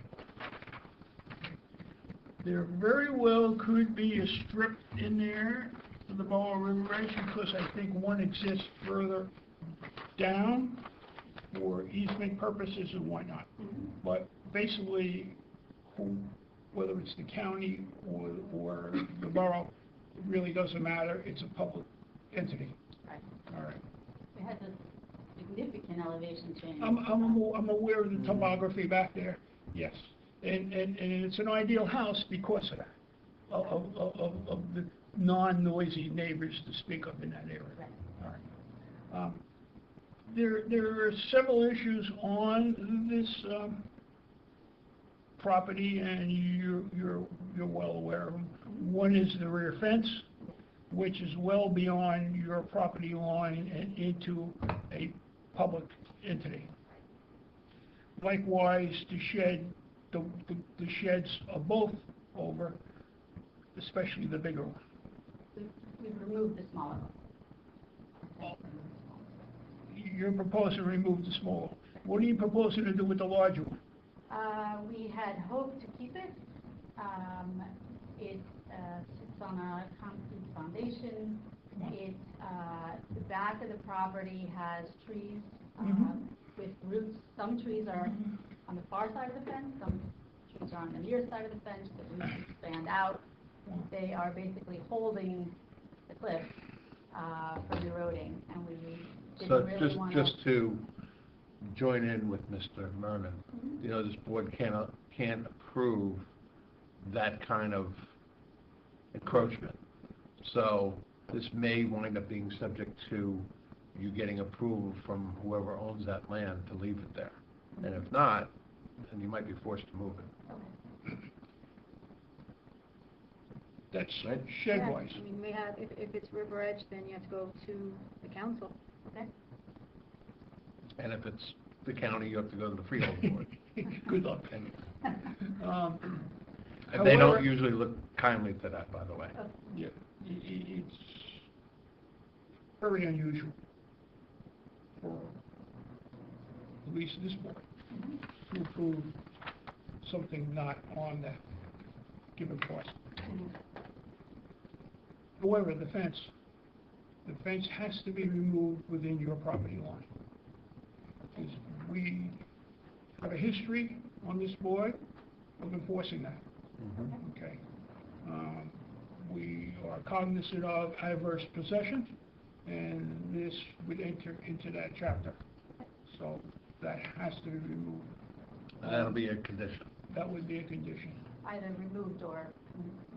There very well could be a strip in there for the Boa River Edge, because I think one exists further down for easement purposes and whatnot. But basically, whether it's the county or the borough, it really doesn't matter. It's a public entity. Right. All right. It has a significant elevation change. I'm aware of the topography back there, yes. And it's an ideal house because of that, of the non-noisy neighbors to speak of in that area. Right. All right. There are several issues on this property, and you're well aware of them. One is the rear fence, which is well beyond your property line and into a public entity. Likewise, the sheds are both over, especially the bigger one. We've removed the smaller one. You're proposing to remove the smaller. What are you proposing to do with the larger one? We had hoped to keep it. It sits on a concrete foundation. It, the back of the property has trees with roots. Some trees are on the far side of the fence, some trees are on the near side of the fence. The roots expand out. They are basically holding the cliff from eroding, and we So didn't really want just to join in with Mr. Merman, you know, this board can't approve that kind of encroachment. So this may wind up being subject to you getting approval from whoever owns that land to leave it there. And if not, then you might be forced to move it. That's Right. shed-wise. I mean, we have, if it's River Edge, then you have to go to the council. Okay. And if it's the county, you have to go to the freehold board. Good luck. And they However- don't usually look kindly to that, by the way. Yeah, it's very unusual for at least this board to approve something not on that given parcel. However, the fence has to be removed within your property line. Because we have a history on this board of enforcing that. Okay. We are cognizant of adverse possession, and this would enter into that chapter. So that has to be removed. That'll be a condition. That would be a condition. Either removed or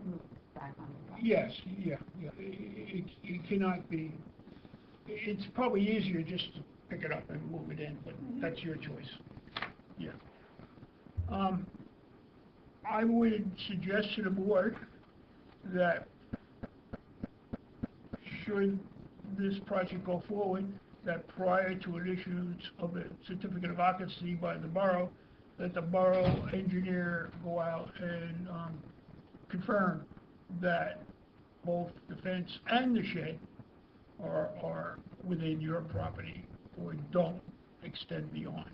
moved back on the property. Yes, yeah. It cannot be, it's probably easier just to pick it up and move it in, but that's your choice. Yeah. I would suggest to the board that should this project go forward, that prior to an issuance of a certificate of occupancy by the borough, that the borough engineer go out and confirm that both the fence and the shed are within your property or don't extend beyond.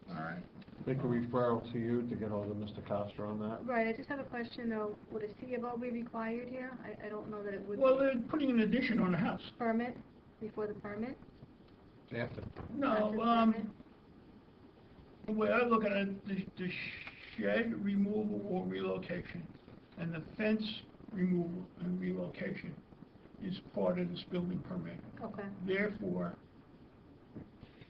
All right? Make a referral to you to get hold of Mr. Costa on that. Right, I just have a question though, would a CFO be required here? I don't know that it would. Well, they're putting an addition on the house. Permit, before the permit? After. No, After permit? the way I look at it, the shed removal or relocation and the fence removal and relocation is part of this building permit. Okay. Therefore,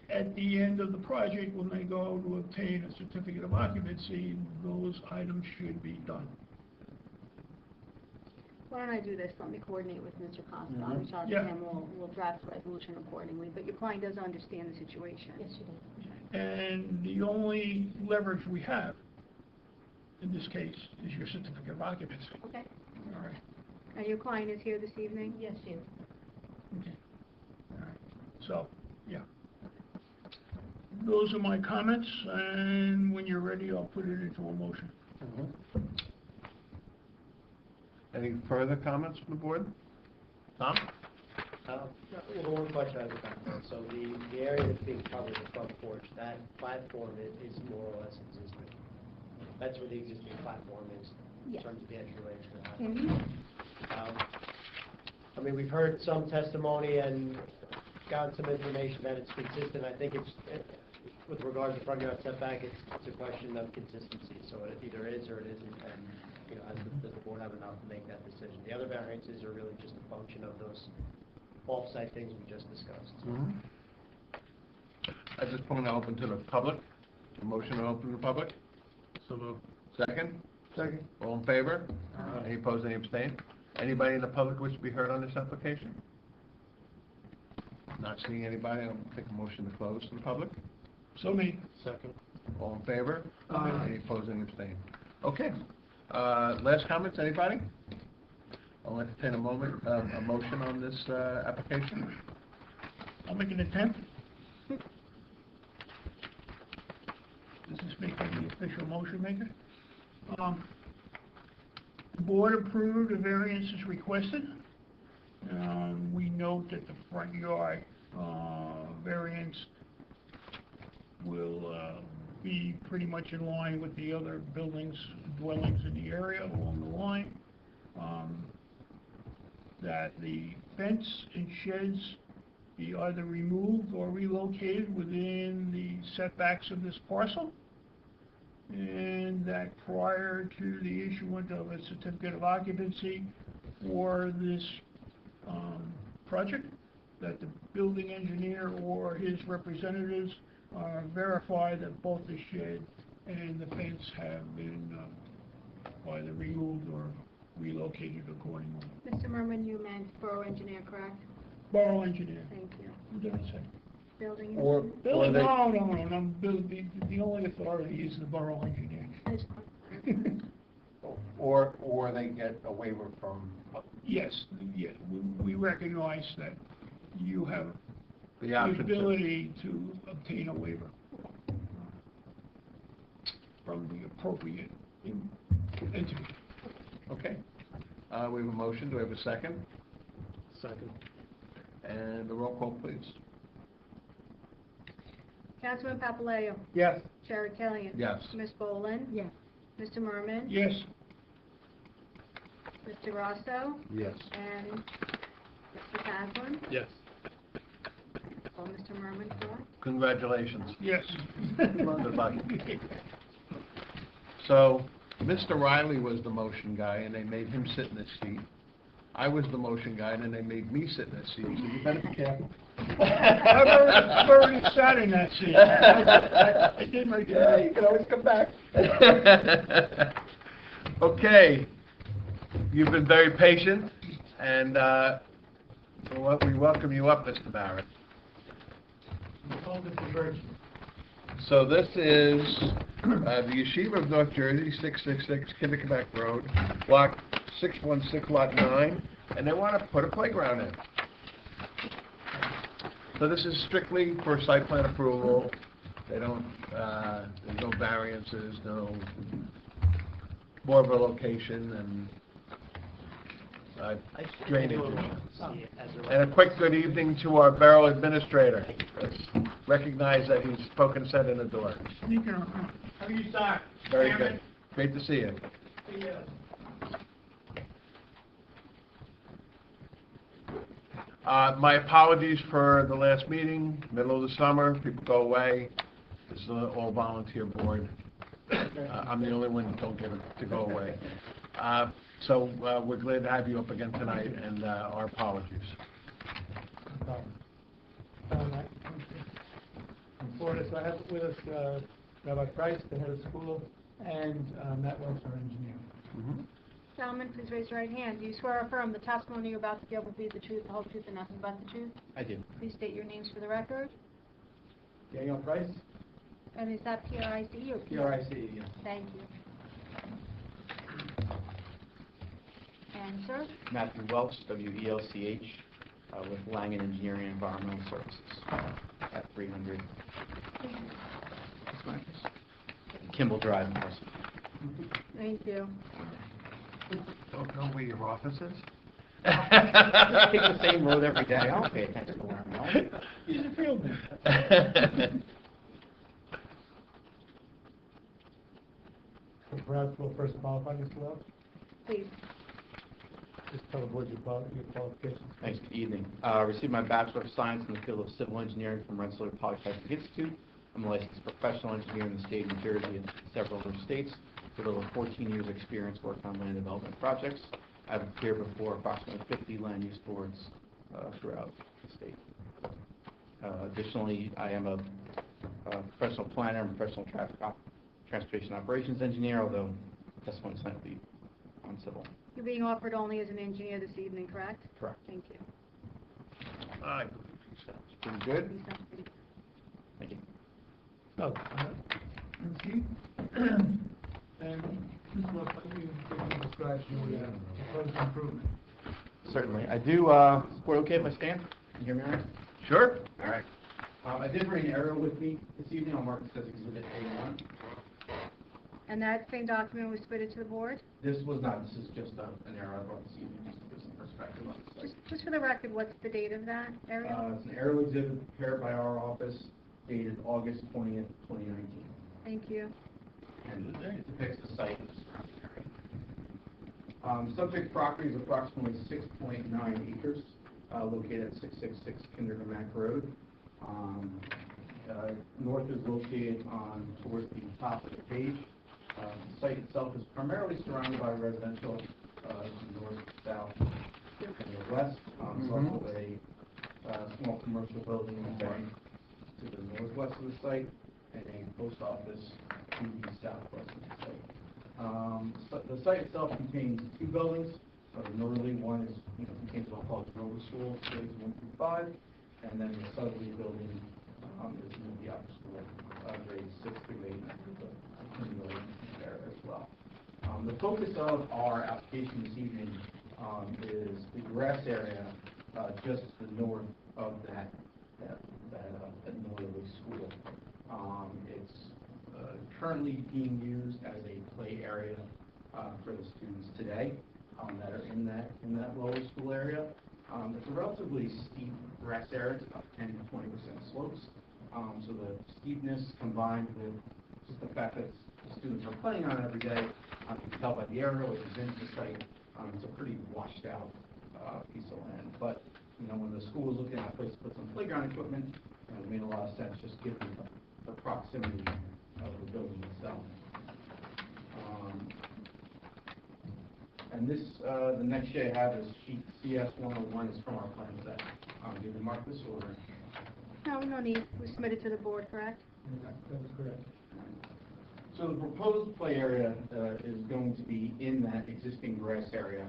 at the end of the project, when they go to obtain a certificate of occupancy, those items should be done. Why don't I do this, let me coordinate with Mr. Costa, I'll reach out to Yeah. him, we'll draft a resolution accordingly, but your client does understand the situation. Yes, she does. And the only leverage we have in this case is your certificate of occupancy. Okay, All right. and your client is here this evening? Yes, she is. Okay. All right. So, yeah. Those are my comments, and when you're ready, I'll put it into a motion. Any further comments from the board? Tom? Well, one question I have about that. So the area that's being covered, the front porch, that platform is more or less existing. That's where the existing platform is, in Yes. terms of the entryway to the house. I mean, we've heard some testimony and gotten some information that it's consistent. I think it's, with regard to front yard setback, it's a question of consistency. So it either is or it isn't, and, you know, does the board have enough to make that decision? The other variances are really just a function of those off-site things we just discussed. At this point, I'll open to the public. A motion to open to the public? So moved. Second? Second. All in favor? Any opposed, any abstain? Anybody in the public wish to be heard on this application? Not seeing anybody, I'll take a motion to close to the public. So me. Second. All in favor? Aye. Any opposed, any abstain? Okay. Last comments, anybody? I'll entertain a motion on this application. I'll make an attempt. Does this make you the official motion maker? The board approved the variances requested. We note that the front yard variance will be pretty much in line with the other buildings, dwellings in the area along the line. That the fence and sheds be either removed or relocated within the setbacks of this parcel. And that prior to the issuance of a certificate of occupancy for this project, that the building engineer or his representatives verify that both the shed and the fence have been either removed or relocated accordingly. Mr. Merman, you meant borough engineer, correct? Borough engineer. Thank you. Who did I say? Building Or, engineer? Building, they, no, the only authority is the borough engineer. I just want- Or they get a waiver from, Yes, yeah, we recognize that you have the the option to, ability to obtain a waiver from the appropriate entity. okay. We have a motion, do we have a second? Second. And the roll call, please. Councilman Papalayo? Yes. Jared Kelly? Yes. Ms. Boland? Yes. Mr. Merman? Yes, Mr. Rosso? Yes. And Mr. Paslin? Yes. Oh, Mr. Merman, correct? Congratulations. yes. Good luck. So, Mr. Riley was the motion guy, and they made him sit in his seat. I was the motion guy, and then they made me sit in his seat, so you better be careful. I've already sat in that seat. I did my Yeah, you duty. can always come back. Okay, you've been very patient, and we welcome you up, Mr. Barrett. Call this a virgin. So this is the Yeshiva of North Jersey, 666 Kennebec Road, block 616, lot 9, and they want to put a playground in. So this is strictly for site plan approval. They don't, there's no variances, no more of a location and drainage. And a quick good evening to our borough administrator. Recognize that he's spoken set in the door. Sneaking around. How are you, sir? Very good. Great to see you. My apologies for the last meeting, middle of the summer, people go away. This is an all volunteer board. I'm the only one who don't get to go away. So we're glad to have you up again tonight, and our apologies. From Florida, so I have with us Rabbi Price, the head of school, and Matt Welch, our engineer. Gentlemen, please raise your right hand. Do you swear or affirm the testimony you're about to give will be the truth, the whole truth, and nothing but the truth? I do. Please state your names for the record. Daniel Price? And is that P-R-I-C-E or P-R-I-C-E, yes. Thank you. And, sir? Matthew Welch, W-E-L-C-H, with Langen Engineering and Environmental Services at 300 Kimball Drive in Parsons. Thank you. Don't know where your office is? I take the same road every day. I don't pay attention to where I'm going. He's a field man. Perhaps we'll first qualify Mr. Welch. Please. Just tell the board your qualifications. Thanks. Good evening. I received my Bachelor of Science in the field of Civil Engineering from Rensselaer Polytechnic Institute. I'm a licensed professional engineer in the state of New Jersey and several other states with over 14 years' experience working on land development projects. I've appeared before approximately 50 land use boards throughout the state. Additionally, I am a professional planner and professional transportation operations engineer, although testimony tonight will be on civil. You're being offered only as an engineer this evening, correct? Correct. Thank you. All right. Sounds pretty good. You sound pretty- Thank you. So, Chief, and Mr. Welch, you describe your proposed improvement. Certainly. I do, support okay if I stand? Can you hear me all right? Sure. All right. I did bring an aerial with me this evening. I'll mark this as Exhibit A1. And that same document was submitted to the board? This was not, this is just an error I brought this evening, just to put some perspective on the site. Just for the record, what's the date of that, Ariel? It's an aerial exhibit prepared by our office dated August 20th, 2019. Thank you. And it depicts the site of the surrounding area. Subject property is approximately 6.9 acres, located at 666 Kindergarten Road. North is located towards the top of the page. The site itself is primarily surrounded by residential, north, south, and the west. There's also a small commercial building and bank to the northwest of the site, and a post office to the southwest of the site. The site itself contains two buildings. The northerly one contains what I'll call Grover School, grades 1 through 5, and then the southerly building is in the upper school, grades 6 through 8, and there as well. The focus of our application this evening is the grass area just to the north of that northerly school. It's currently being used as a play area for the students today that are in that lower school area. It's a relatively steep grass area. It's about 10 to 20% slopes. So the steepness combined with just the fact that the students are playing on it every day, you can tell by the aerial, which is into the site, it's a pretty washed out piece of land. But when the school was looking at a place to put some playground equipment, it made a lot of sense just given the proximity of the building itself. And this, the next sheet I have is sheet CS101 is from our plan set. Did we mark this or? No need. We submitted to the board, correct? That was correct. So the proposed play area is going to be in that existing grass area.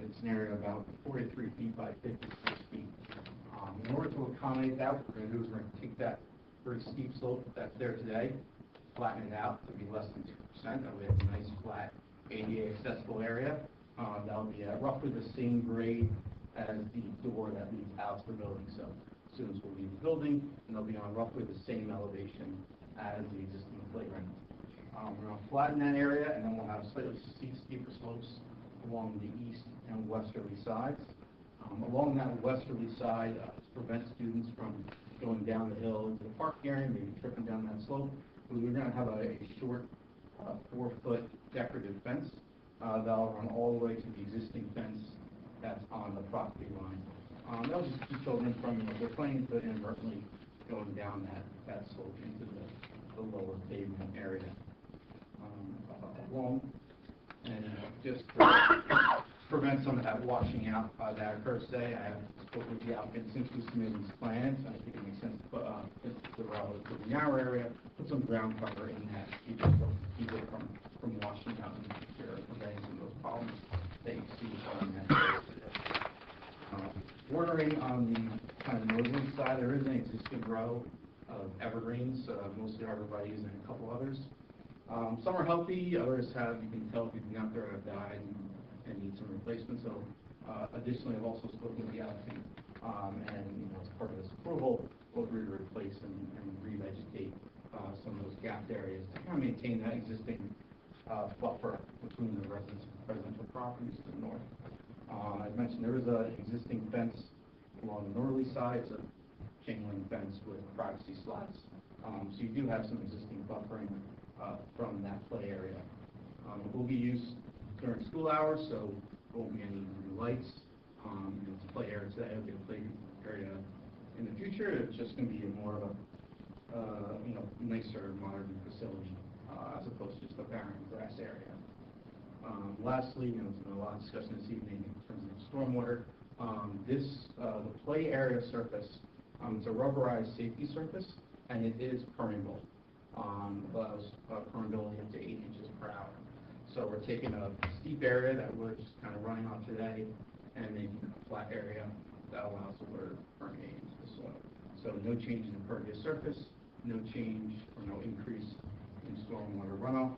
It's an area about 43 feet by 56 feet. In order to accommodate that, what we're going to do is we're going to take that very steep slope that's there today, flatten it out to be less than 2%. That we have a nice flat ADA accessible area. That'll be at roughly the same grade as the door that leads out to the building. So students will leave the building and they'll be on roughly the same elevation as the existing playground. We're going to flatten that area, and then we'll have slightly steeper slopes along the east and westerly sides. Along that westerly side, to prevent students from going down the hill into the parking area, maybe tripping down that slope, we're going to have a short 4-foot decorative fence that'll run all the way to the existing fence that's on the property line. That'll just keep children from, they're planning to inadvertently going down that slope into the lower pavement area. And just to prevent some of that washing out that occurs today, I have spoken with the applicant since we submitted these plans. I think it makes sense to put the relatively narrow area, put some ground cover in that to keep it from washing out in the future, preventing some of those problems that you see on that area today. Bordering on the kind of northern side, there is an existing row of evergreens, mostly arborvitaes and a couple others. Some are healthy, others have, you can tell people out there have died and need some replacement. So additionally, I've also spoken with the applicant, and as part of this approval, we'll agree to replace and revegetate some of those gapped areas to kind of maintain that existing buffer between the residential properties to the north. As mentioned, there is an existing fence along the northerly side. It's a chain link fence with privacy slats. So you do have some existing buffering from that play area. It will be used during school hours, so there won't be any blue lights. It's a play area today. It'll be a play area in the future. It's just going to be more of a nicer, modern facility as opposed to just a barren grass area. Lastly, there's been a lot of discussion this evening in terms of stormwater. The play area surface, it's a rubberized safety surface, and it is permeable. Allows permeability up to 8 inches per hour. So we're taking a steep area that we're just kind of running off today, and making a flat area that allows the water to permeate into the soil. So no change in impervious surface, no change or no increase in stormwater runoff.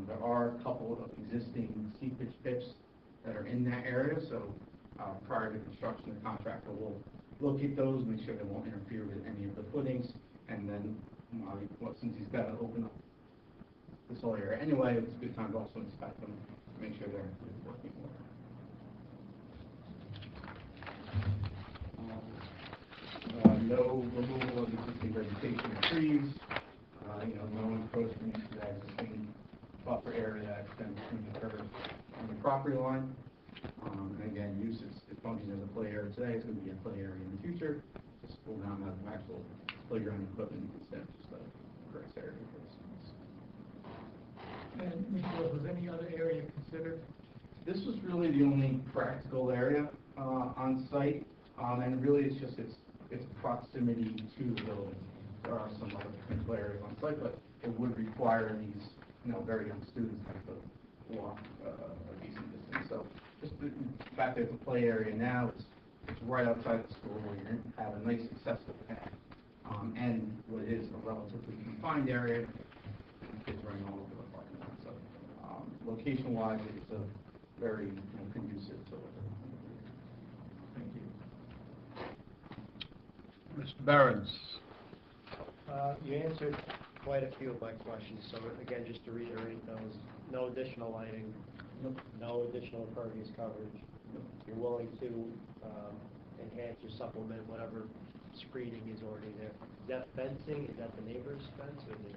There are a couple of existing seepage pits that are in that area, so prior to construction, the contractor will locate those, make sure they won't interfere with any of the footings, and then since he's got to open up this whole area. Anyway, it's a good time to also inspect them, make sure they're working well. No removal of existing vegetation or trees, no encroachment into that existing buffer area that extends between the curb and the property line. And again, use is functioning as a play area today, it's going to be a play area in the future. Just will now have actual playground equipment instead of just a grass area for the students. And Mr. Rose, was any other area considered? This was really the only practical area on site, and really it's just its proximity to the building. There are some other potential areas on site, but it would require these, very young students to have to walk a decent distance. So just the fact that it's a play area now, it's right outside the school where you have a nice accessible path, and what is a relatively confined area, kids running all over the parking lot. So location-wise, it's a very conducive to it. Thank you. Mr. Behrens? You answered quite a few of my questions, so again, just to reiterate those, no additional lighting, no additional impervious coverage. You're willing to enhance or supplement whatever screening is already there. Is that fencing? Is that the neighbor's fence or the?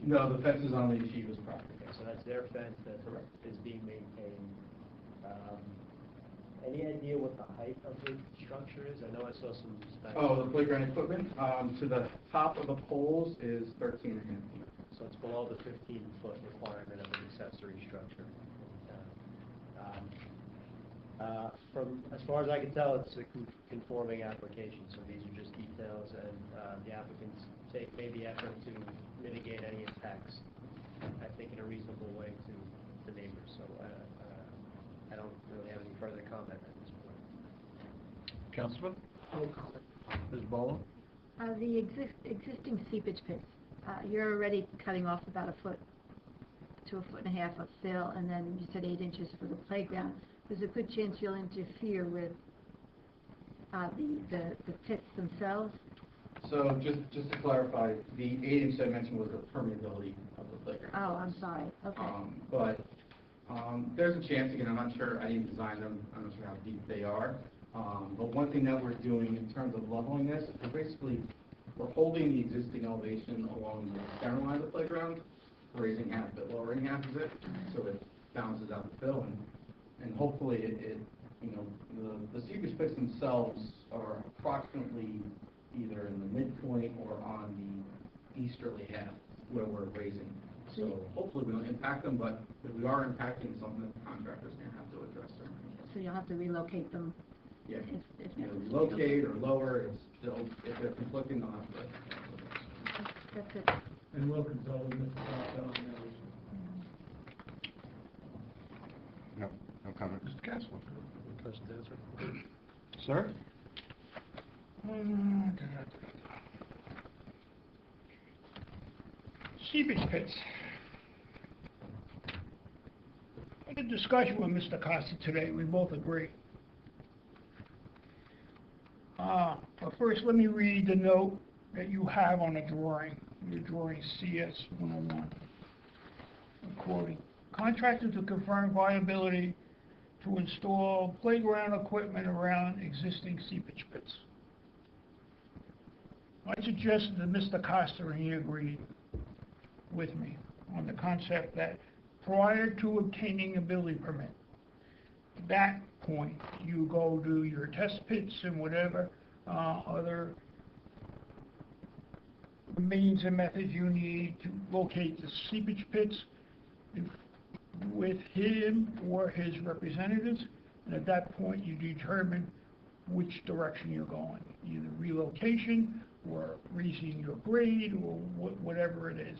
No, the fence is on the Yeshiva's property. Okay, so that's their fence that is being maintained. Any idea what the height of the structure is? I know I saw some specs. Oh, the playground equipment, to the top of the poles is 13 and a half feet. So it's below the 15-foot requirement of an accessory structure. From, as far as I can tell, it's a conforming application, so these are just details, and the applicants made the effort to mitigate any impacts, I think, in a reasonable way to the neighbors. So I don't really have any further comment at this point. Councilman? Ms. Boland? The existing seepage pits, you're already cutting off about a foot to a foot and a half of fill, and then you said 8 inches for the playground. There's a good chance you'll interfere with the pits themselves. So just to clarify, the 8-inch I mentioned was the permeability of the playground. Oh, I'm sorry. Okay. But there's a chance, again, I'm not sure, I didn't design them, I'm not sure how deep they are. But one thing that we're doing in terms of leveling this, we're holding the existing elevation along the center line of the playground, raising half of it, lowering half of it, so it balances out the fill, and hopefully the seepage pits themselves are approximately either in the midpoint or on the easterly half where we're raising. So hopefully we don't impact them, but if we are impacting something that the contractor's going to have to address them. So you'll have to relocate them. Yeah, if either necessary. relocate or lower, if they're conflicting, they'll have to. That's it. And we'll consult with Mr. Costello on that issue. No comment. Mr. Castle? Sir? Seepage pits. I had a discussion with Mr. Costa today, we both agree. But first, let me read the note that you have on the drawing, your drawing CS-101. I'm quoting, contractor to confirm viability to install playground equipment around existing seepage pits. I suggested to Mr. Costa, and he agreed with me on the concept that prior to obtaining a building permit, at that point, you go do your test pits and whatever other means and methods you need to locate the seepage pits with him or his representatives, and at that point you determine which direction you're going, either relocation or raising your grade or whatever it is.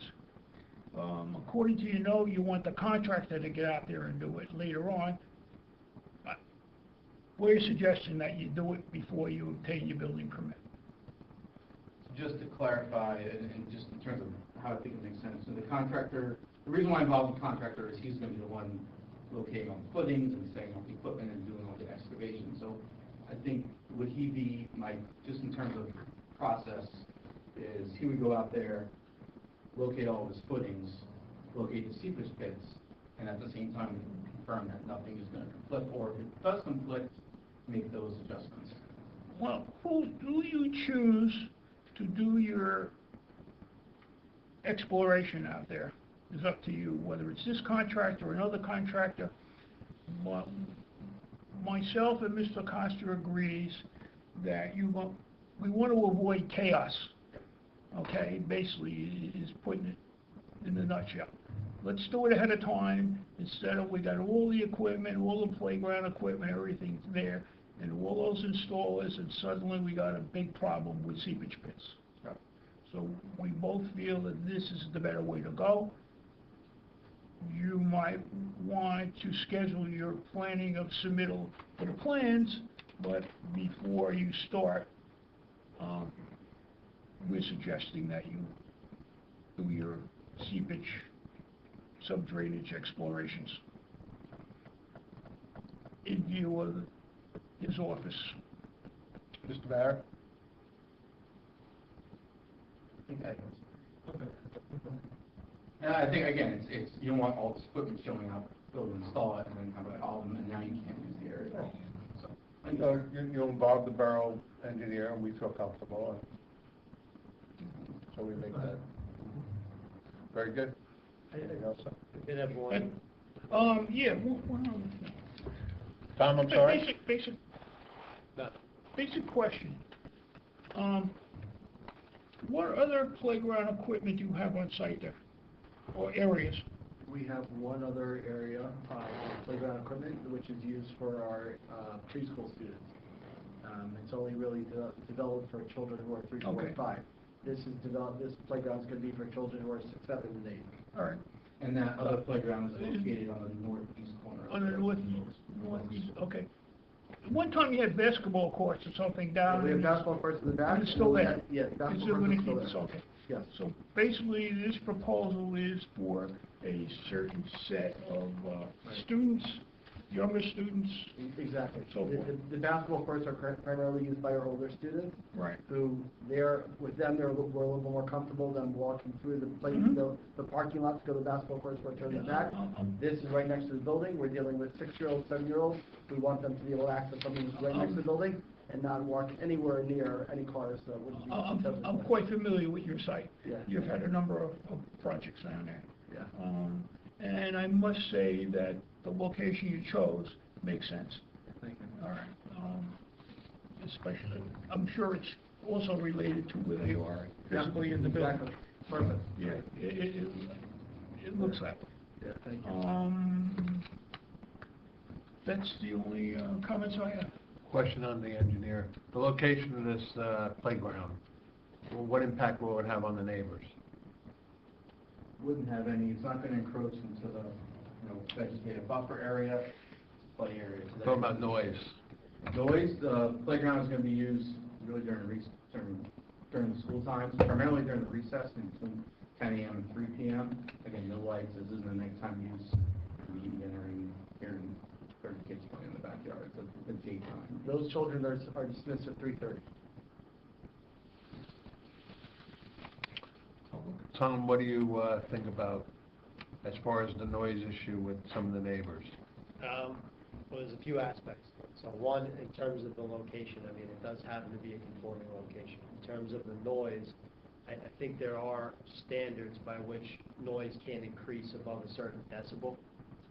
According to your note, you want the contractor to get out there and do it later on. We're suggesting that you do it before you obtain your building permit. Just to clarify, and just in terms of how I think it makes sense, so the contractor, the reason why I involve the contractor is he's going to be the one locating all the footings and setting up the equipment and doing all the excavation. So I think would he be, just in terms of process, is he would go out there, locate all of his footings, locate the seepage pits, and at the same time confirm that nothing is going to conflict, or if it does conflict, make those adjustments. Well, who do you choose to do your exploration out there? It's up to you, whether it's this contractor or another contractor. But myself and Mr. Costa agrees that we want to avoid chaos, okay? Basically, is putting it in a nutshell. Let's do it ahead of time, instead of we got all the equipment, all the playground equipment, everything's there, and all those installers, and suddenly we got a big problem with seepage pits. So we both feel that this is the better way to go. You might want to schedule your planning of submittal for the plans, but before you start, we're suggesting that you do your seepage, sub-drainage explorations in view of his office. Mr. Barrett? And I think, again, it's you don't want all this equipment showing up, go install it, and then have it all, and now you can't use the area at all. So, You involve the borough engineer, and we feel comfortable, so we make that. Very good. Anything else? Did have one. Yeah, Tom, I'm sorry? Basic question. What other playground equipment do you have on site there, or areas? We have one other area, playground equipment, which is used for our preschool students. It's only really developed for children who are 3, 4, and 5. This playground is going to be for children who are 6, 7, and 8. All right. And that other playground is located on the northeast corner. On the northeast, okay. One time you had basketball courts or something down. We have basketball courts in the back. It's still there? Yes, It's basketball still courts gonna are still keep there. it, okay. Yes. So basically, this proposal is for a certain set of students, younger students. Exactly. So forth. The basketball courts are primarily used by our older students. Right. Who, with them, we're a little bit more comfortable than walking through the parking lot to go to the basketball courts or turn them back. This is right next to the building. We're dealing with 6-year-olds, 7-year-olds. We want them to be able to access something that's right next to the building and not walk anywhere near any cars that would be. I'm quite familiar with your site. Yeah. You've had a number of projects down there. Yeah. And I must say that the location you chose makes sense. Thank you. All right. Especially, I'm sure it's also related to where they are physically in the building. Exactly. Perfect. Yeah, it looks that way. Yeah, thank you. That's the only comments I have. Question on the engineer. The location of this playground, what impact will it have on the neighbors? Wouldn't have any, it's not going to encroach into the, vegetative buffer area, play area. So Talking about noise. Noise, the playground is going to be used really during the school times, primarily during the recess between 10 a.m. and 3 p.m. Again, no lights, this isn't a nighttime use. You can hearing 30 kids playing in the backyard. It's a daytime. Those children are dismissed at 3:30. Tom, what do you think about as far as the noise issue with some of the neighbors? Well, there's a few aspects. So one, in terms of the location, I mean, it does happen to be a conforming location. In terms of the noise, I think there are standards by which noise can't increase above a certain decibel.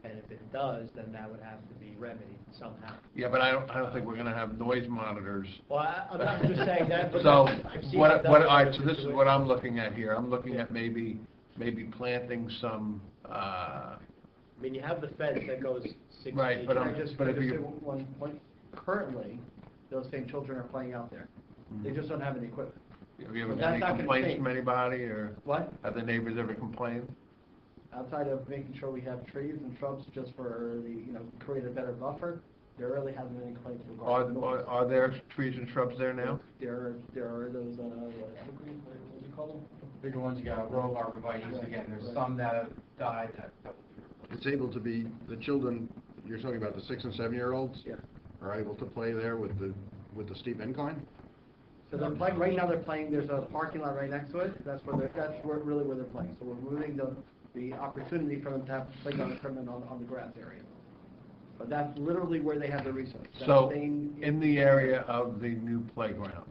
And if it does, then that would have to be remedied somehow. Yeah, but I don't think we're gonna have noise monitors. Well, I'm not just saying that, but So, I've seen all it done in right, other so this is situations. what I'm looking at here. I'm looking at maybe planting some, I mean, you have the fence that goes 6 Right, feet. but Can I'm- I just but if say you- one, currently, those same children are playing out there. They just don't have any equipment. have you ever But had any that's not gonna complaints change. from anybody, or What? have the neighbors ever complained? Outside of making sure we have trees and shrubs just for create a better buffer, there really hasn't been any complaints regarding noise. Are there trees and shrubs there now? There are those, evergreen, what do you call them? Bigger ones, you got row arborvitaes, again, there's some that have died that It's able to be, the children, you're talking about the 6 and 7-year-olds? Yeah. Are able to play there with the steep incline? So they're playing, right now they're playing, there's a parking lot right next to it, that's really where they're playing. So we're moving the the opportunity for them to have playground equipment on the grass area. But that's literally where they have the resource. That So, same- in the area of the new playground,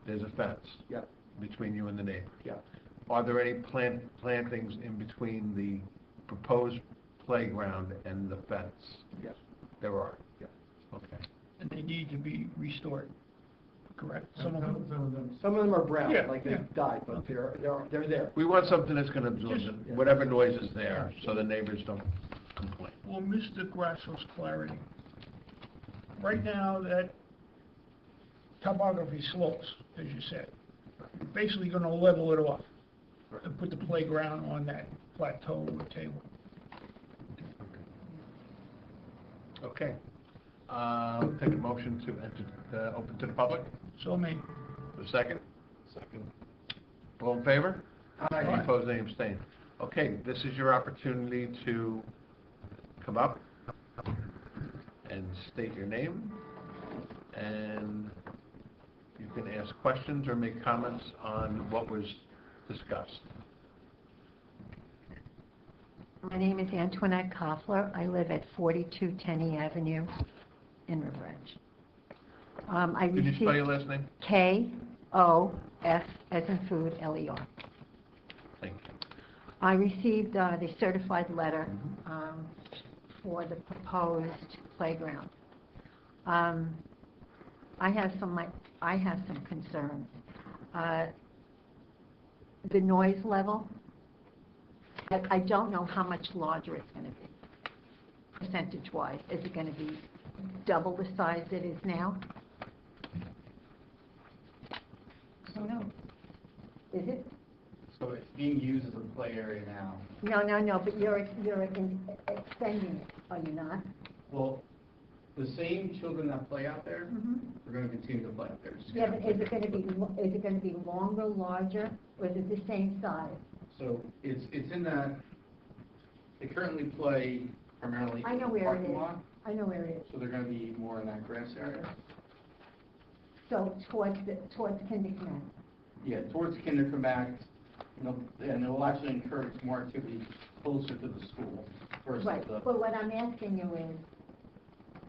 there's a fence Yep, between you and the neighbor. yep. Are there any plantings in between the proposed playground and the fence? Yes. There are? Yes. Okay. And they need to be restored, correct? Some of them? Some of them are brown, Yeah, like yeah. they've died, but they're there. We want something that's gonna absorb Just- whatever noise is there, so the neighbors don't complain. Well, Mr. Grasso's clarity. Right now, that topography slopes, as you said. You're basically gonna level it off and put the playground on that plateau or table. Okay. Take a motion to enter, open to the public. So, A second? Second. All in favor? Aye. Any opposed, any abstained? Okay, this is your opportunity to come up and state your name, and you can ask questions or make comments on what was discussed. My name is Antoinette Koffler. I live at 42 Tenney Avenue in River Edge. I Can you spell your received last name? K-O-F as in food, L-E-R. Thank you. I received the certified letter for the proposed playground. I have some concerns. The noise level, I don't know how much larger it's going to be, percentage-wise. Is it going to be double the size it is now? I don't know. Is it? So it's being used as a play area now. No, but you're extending it, are you not? Well, the same children that play out there, Mhm. are going to continue to play out there. Just Yeah, gonna but is play. it going to be longer, larger, or is it the same size? So it's in that, they currently play primarily I in know the where it parking is. lot, I know where it is. so they're going to be more in that grass area. So towards Kindergarten. Yeah, towards Kinder Connect, and it will actually encourage more activity closer to the school versus Right, the. but what I'm asking you is,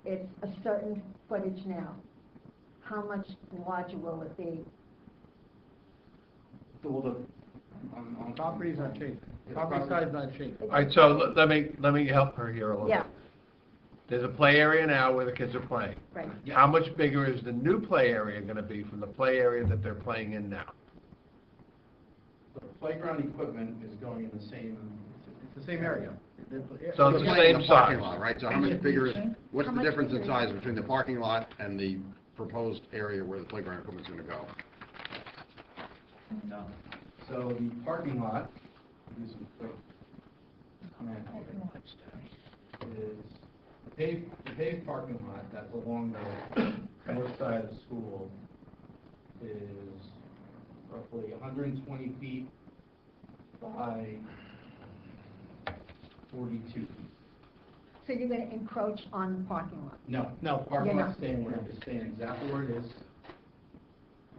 it's a certain footage now. How much larger will it be? On Property's not changing. Yeah, Property property- size not changing. All right, so let me help her here a little bit. Yeah, There's a play area now where the kids are playing. right. How much bigger is the new play area gonna be from the play area that they're playing in now? The playground equipment is going in the same. It's the same area. So They're it's the playing in same parking size. lot, right? So how much bigger is, what's How the much difference in bigger? size between the parking lot and the proposed area where the playground equipment's gonna go? No. So the parking lot, do some quick math here, is the paved parking lot that's along the north side of the school is roughly 120 feet by 42 feet. So you're going to encroach on the parking lot? No, parking You're lot's not. staying where it is, staying exactly where it is.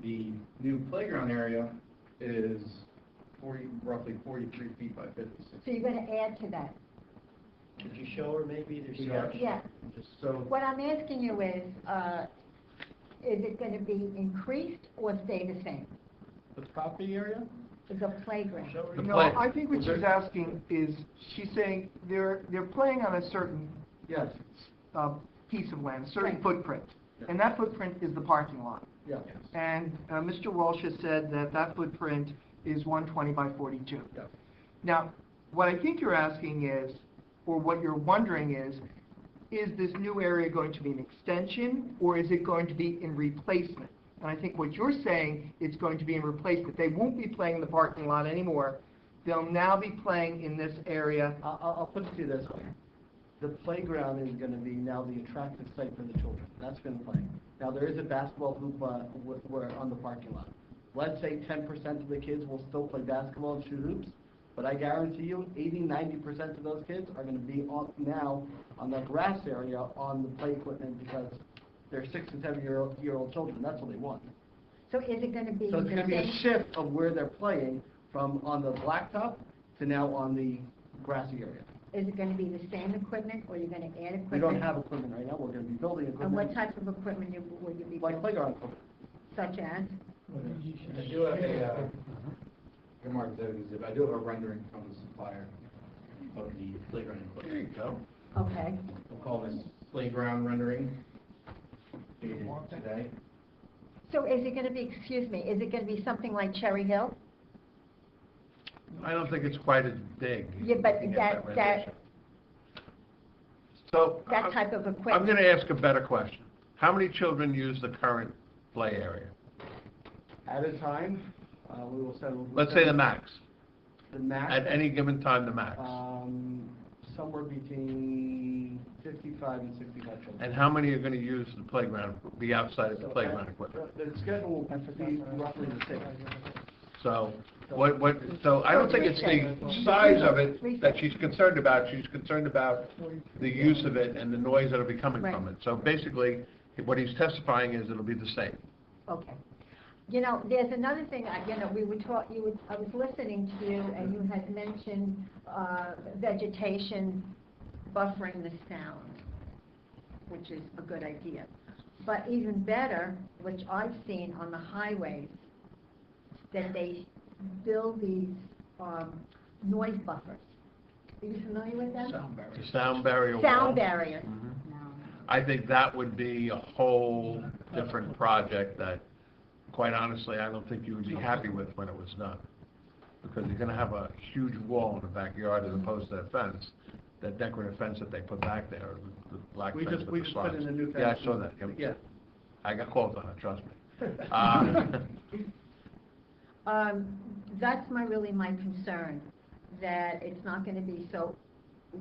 The new playground area is roughly 43 feet by 56. So you're going to add to that? Could you show her maybe the Yeah. sketch? Yeah. So, What I'm asking you is it going to be increased or stay the same? the property area? The playground? The No, play- I think what she's asking is, she's saying they're playing on a certain Yes. piece of land, a certain Right. footprint. And that footprint is the parking lot. Yeah. And Mr. Walsh has said that that footprint is 120 by 42. Yeah. Now, what I think you're asking is, or what you're wondering is this new area going to be an extension, or is it going to be in replacement? And I think what you're saying, it's going to be in replacement. They won't be playing in the parking lot anymore. They'll now be playing in this area. I'll put it to you this way. The playground is gonna be now the attractive site for the children. That's been playing. Now, there is a basketball hoop, we're on the parking lot. Let's say 10% of the kids will still play basketball and shoot hoops, but I guarantee you, 80-90% of those kids are gonna be now on the grass area on the play equipment because they're 6 and 7-year-old children. That's what they want. So is it going to be So it's the gonna be a same? shift of where they're playing from on the blacktop to now on the grassy area. Is it gonna be the same equipment, or you're gonna add equipment? We don't have equipment right now, we're gonna be building And equipment. what type of equipment will you be Like building? playground equipment. Such as? I do have a, Mark, I do have a rendering from the supplier of the playground equipment. There you go. Okay. We'll call this playground rendering, dated today. So is it gonna be, excuse me, is it gonna be something like Cherry Hill? I don't think it's quite as big. Yeah, but looking at that rendition. So, type of I'm equipment? gonna ask a better question. How many children use the current play area? At a time, we will send. Let's say the max. The max. At any given time, the max. Somewhere between 55 and 65 children. And how many are gonna use the playground, be outside of the So, playground equipment? The schedule will be roughly the same. So, so I don't think it's the size of it that she's concerned about. She's concerned about the use of it and the noise that'll be coming from it. So basically, what he's testifying is it'll be the same. Okay. You know, there's another thing, you know, I was listening to you, and you had mentioned, vegetation buffering the sound, which is a good idea. But even better, which I've seen on the highways, that they build these, noise buffers. Are you familiar with them? The sound barrier. Sound wall. barriers. Mhm. I think that would be a whole different project that, quite honestly, I don't think you would be happy with when it was done. Because you're gonna have a huge wall in the backyard as opposed to a fence, that decorative fence that they put back there, the black We fence just with the put in slats. a new fence. Yeah, I saw that. Yeah. I got calls on it, trust me. That's really my concern, that it's not gonna be so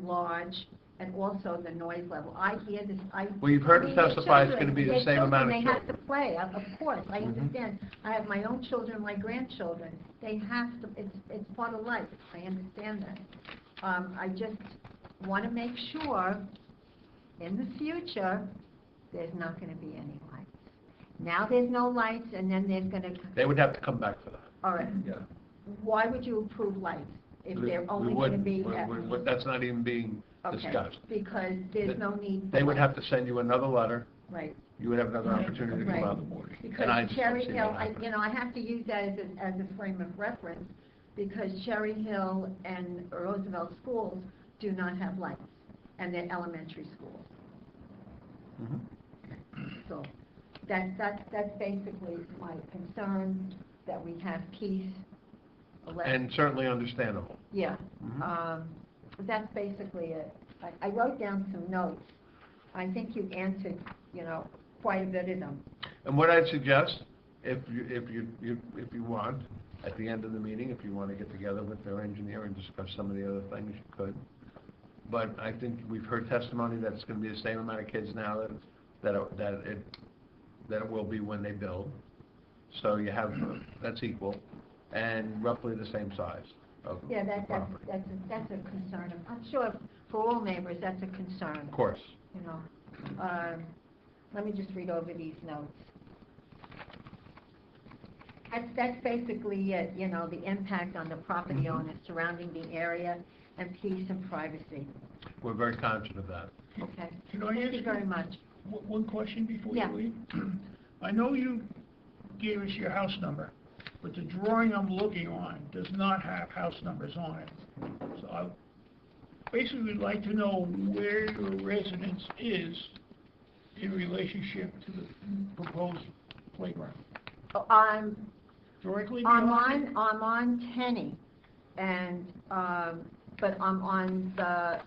large, and also the noise level. I hear this, Well, you've heard I it mean, they're testify it's children, gonna be the they're same amount of They have to children. play, of course, I Mhm. understand. I have my own children, my grandchildren, they have to, it's part of life, I understand that. I just wanna make sure, in the future, there's not gonna be any lights. Now there's no lights, and then there's gonna, They would have to come back for that. all right, Yeah. why would you approve lights if We- they're we only gonna wouldn't. be? That's not even being Okay, discussed. because there's no need. They for would lights. have to send you another letter. Right. You would have another opportunity to come Right. out. And I Because just don't Cherry see that Hill, happening. I have to use that as a frame of reference, because Cherry Hill and Roosevelt schools do not have lights, and they're elementary schools. Mhm. So, that's basically my concern, that we have peace. And certainly understandable. Yeah, Mhm. that's basically it. I wrote down some notes. I think you answered, quite a bit of them. And what I'd suggest, if you want, at the end of the meeting, if you want to get together with their engineer and discuss some of the other things, you could. But I think we've heard testimony that it's going to be the same amount of kids now that it will be when they build. So you have, that's equal, and roughly the same size of the Yeah, that's property. a concern. I'm sure for all neighbors, that's a concern. Of course. Let me just read over these notes. That's basically it, the impact on the property owners surrounding the area, and peace and privacy. We're very conscious of that. Okay. Can I Thank ask you very much. One question before Yeah. you leave? I know you gave us your house number, but the drawing I'm looking on does not have house numbers on it. So I basically would like to know where your residence is in relationship to the proposed playground. I'm Directly I'm behind on Tenny, and, but I'm on the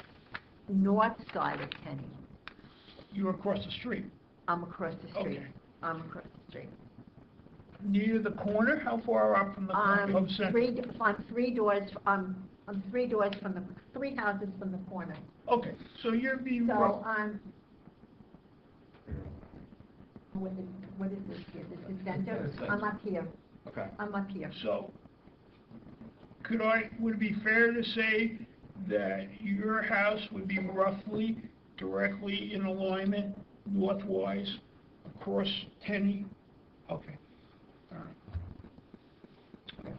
north side of Tenny. You're across the street. I'm across the street. Okay. I'm across the street. Near the corner? How far up from the corner? From center? I'm three doors from the, 3 houses from the corner. Okay, so you're being, So I'm, what is this here? This is center? I'm up here. Okay. I'm up here. so, would it be fair to say that your house would be roughly directly in alignment, northwise, across Tenny? Okay. All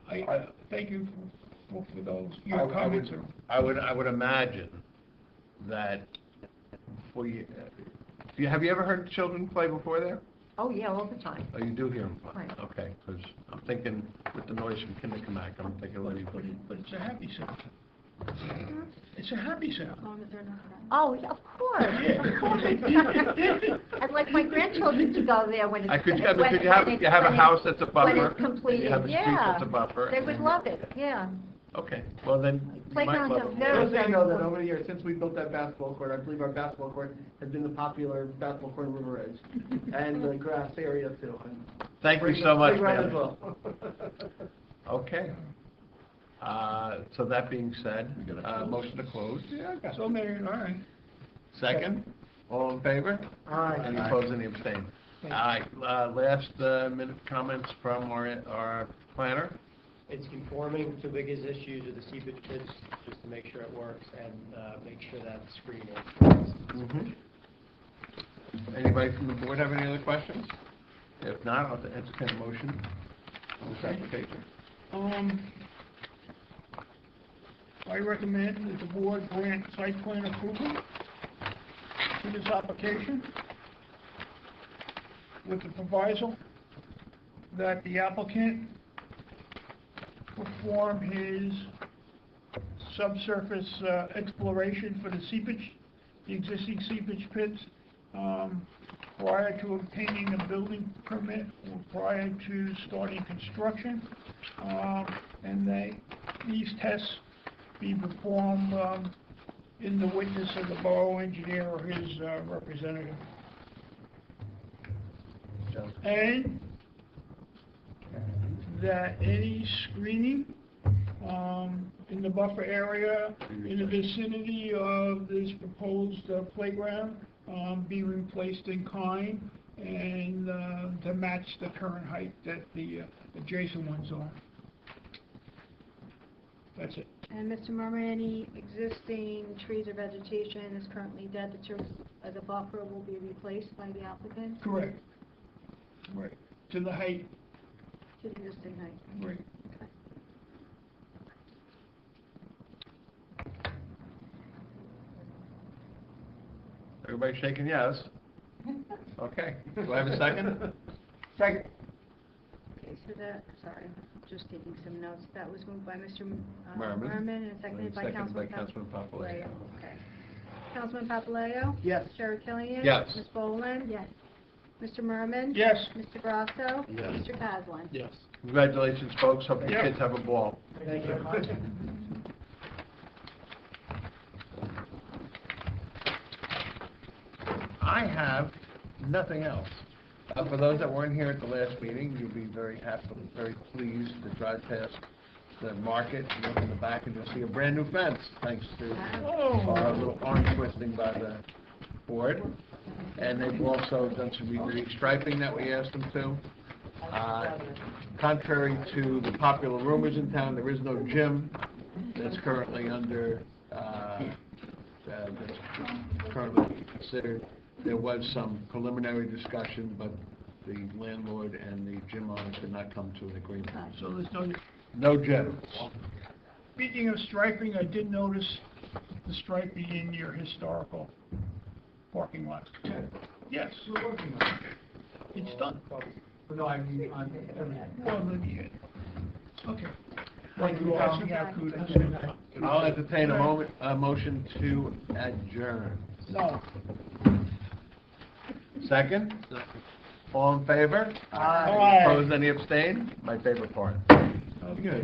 right. I thank you for those, I your would- comments are. I would imagine that have you ever heard children play before there? Oh, yeah, all the time. Oh, you do hear them play? Right. Okay, because I'm thinking with the noise from Kinderkamak, I'm thinking, what do you But it's a happy sound. It's a happy sound. As long as they're not. Oh, yeah, of course, of course. I'd like my grandchildren to go there when it's. I could, when- you have when a it's- house that's a buffer. When it's and completed, you have a street yeah. that's a buffer. They would love it, yeah. Okay, well then, you might Playgrounds love are it very, more. Just so you know that over the years, since we built that basketball court, I believe our basketball court has been the popular basketball court in River Edge, and the grass area too. And Thank you so much, playground as man. well. Okay. So that being said, motion to close. So many, all right. Second, all in favor? Aye. Any opposed, any abstain? Aye. Last minute comments from our planner. It's conforming to the biggest issues of the seepage pits, just to make sure it works and make sure that the screening is. Anybody from the board have any other questions? If not, I'll entertain a motion on this application. I recommend that the board grant site plan approval to this application with the proviso that the applicant perform his subsurface exploration for the seepage, the existing seepage pits, prior to obtaining a building permit or prior to starting construction, and these tests be performed in the witness of the borough engineer or his representative. And that any screening in the buffer area in the vicinity of this proposed playground be replaced in kind and to match the current height that the adjacent ones are. That's it. And Mr. Murray, any existing trees or vegetation is currently dead that serves as a buffer will be replaced by the applicant? Correct. Right. To the height. To the existing height? Right. Everybody shaking yes? Okay. Do I have a second? Second. Okay, so that, sorry, just taking some notes. That was moved by Mr. Merman. Merman and seconded by Councilman Papaleo. Okay. Councilman Papaleo? Yes. Sherry Killian? Yes. Ms. Boland? Yes. Mr. Merman? Yes. Mr. Grasso? Yes. Mr. Caslin? Yes. Congratulations, folks. Hope your Yeah. kids have a ball. Thank you. I have nothing else. For those that weren't here at the last meeting, you'll be very happy, very pleased to drive past the market, look in the back, and you'll see a brand-new fence, thanks to our little arm twisting by the board. And they've also done some re-striping that we asked them to. Contrary to the popular rumors in town, there is no gym that's currently that's currently considered. There was some preliminary discussion, but the landlord and the gym owners did not come to an agreement. So there's No gym. Speaking of striping, I did notice the striping in your historical parking lot. Yes. We're working on it. It's done. No, I mean, on everything. Well, maybe, okay. Thank you, Passing out kudos. I'll entertain a motion to adjourn. No. Second? All in favor? Aye. Opposed, any abstain? My favorite part. Okay.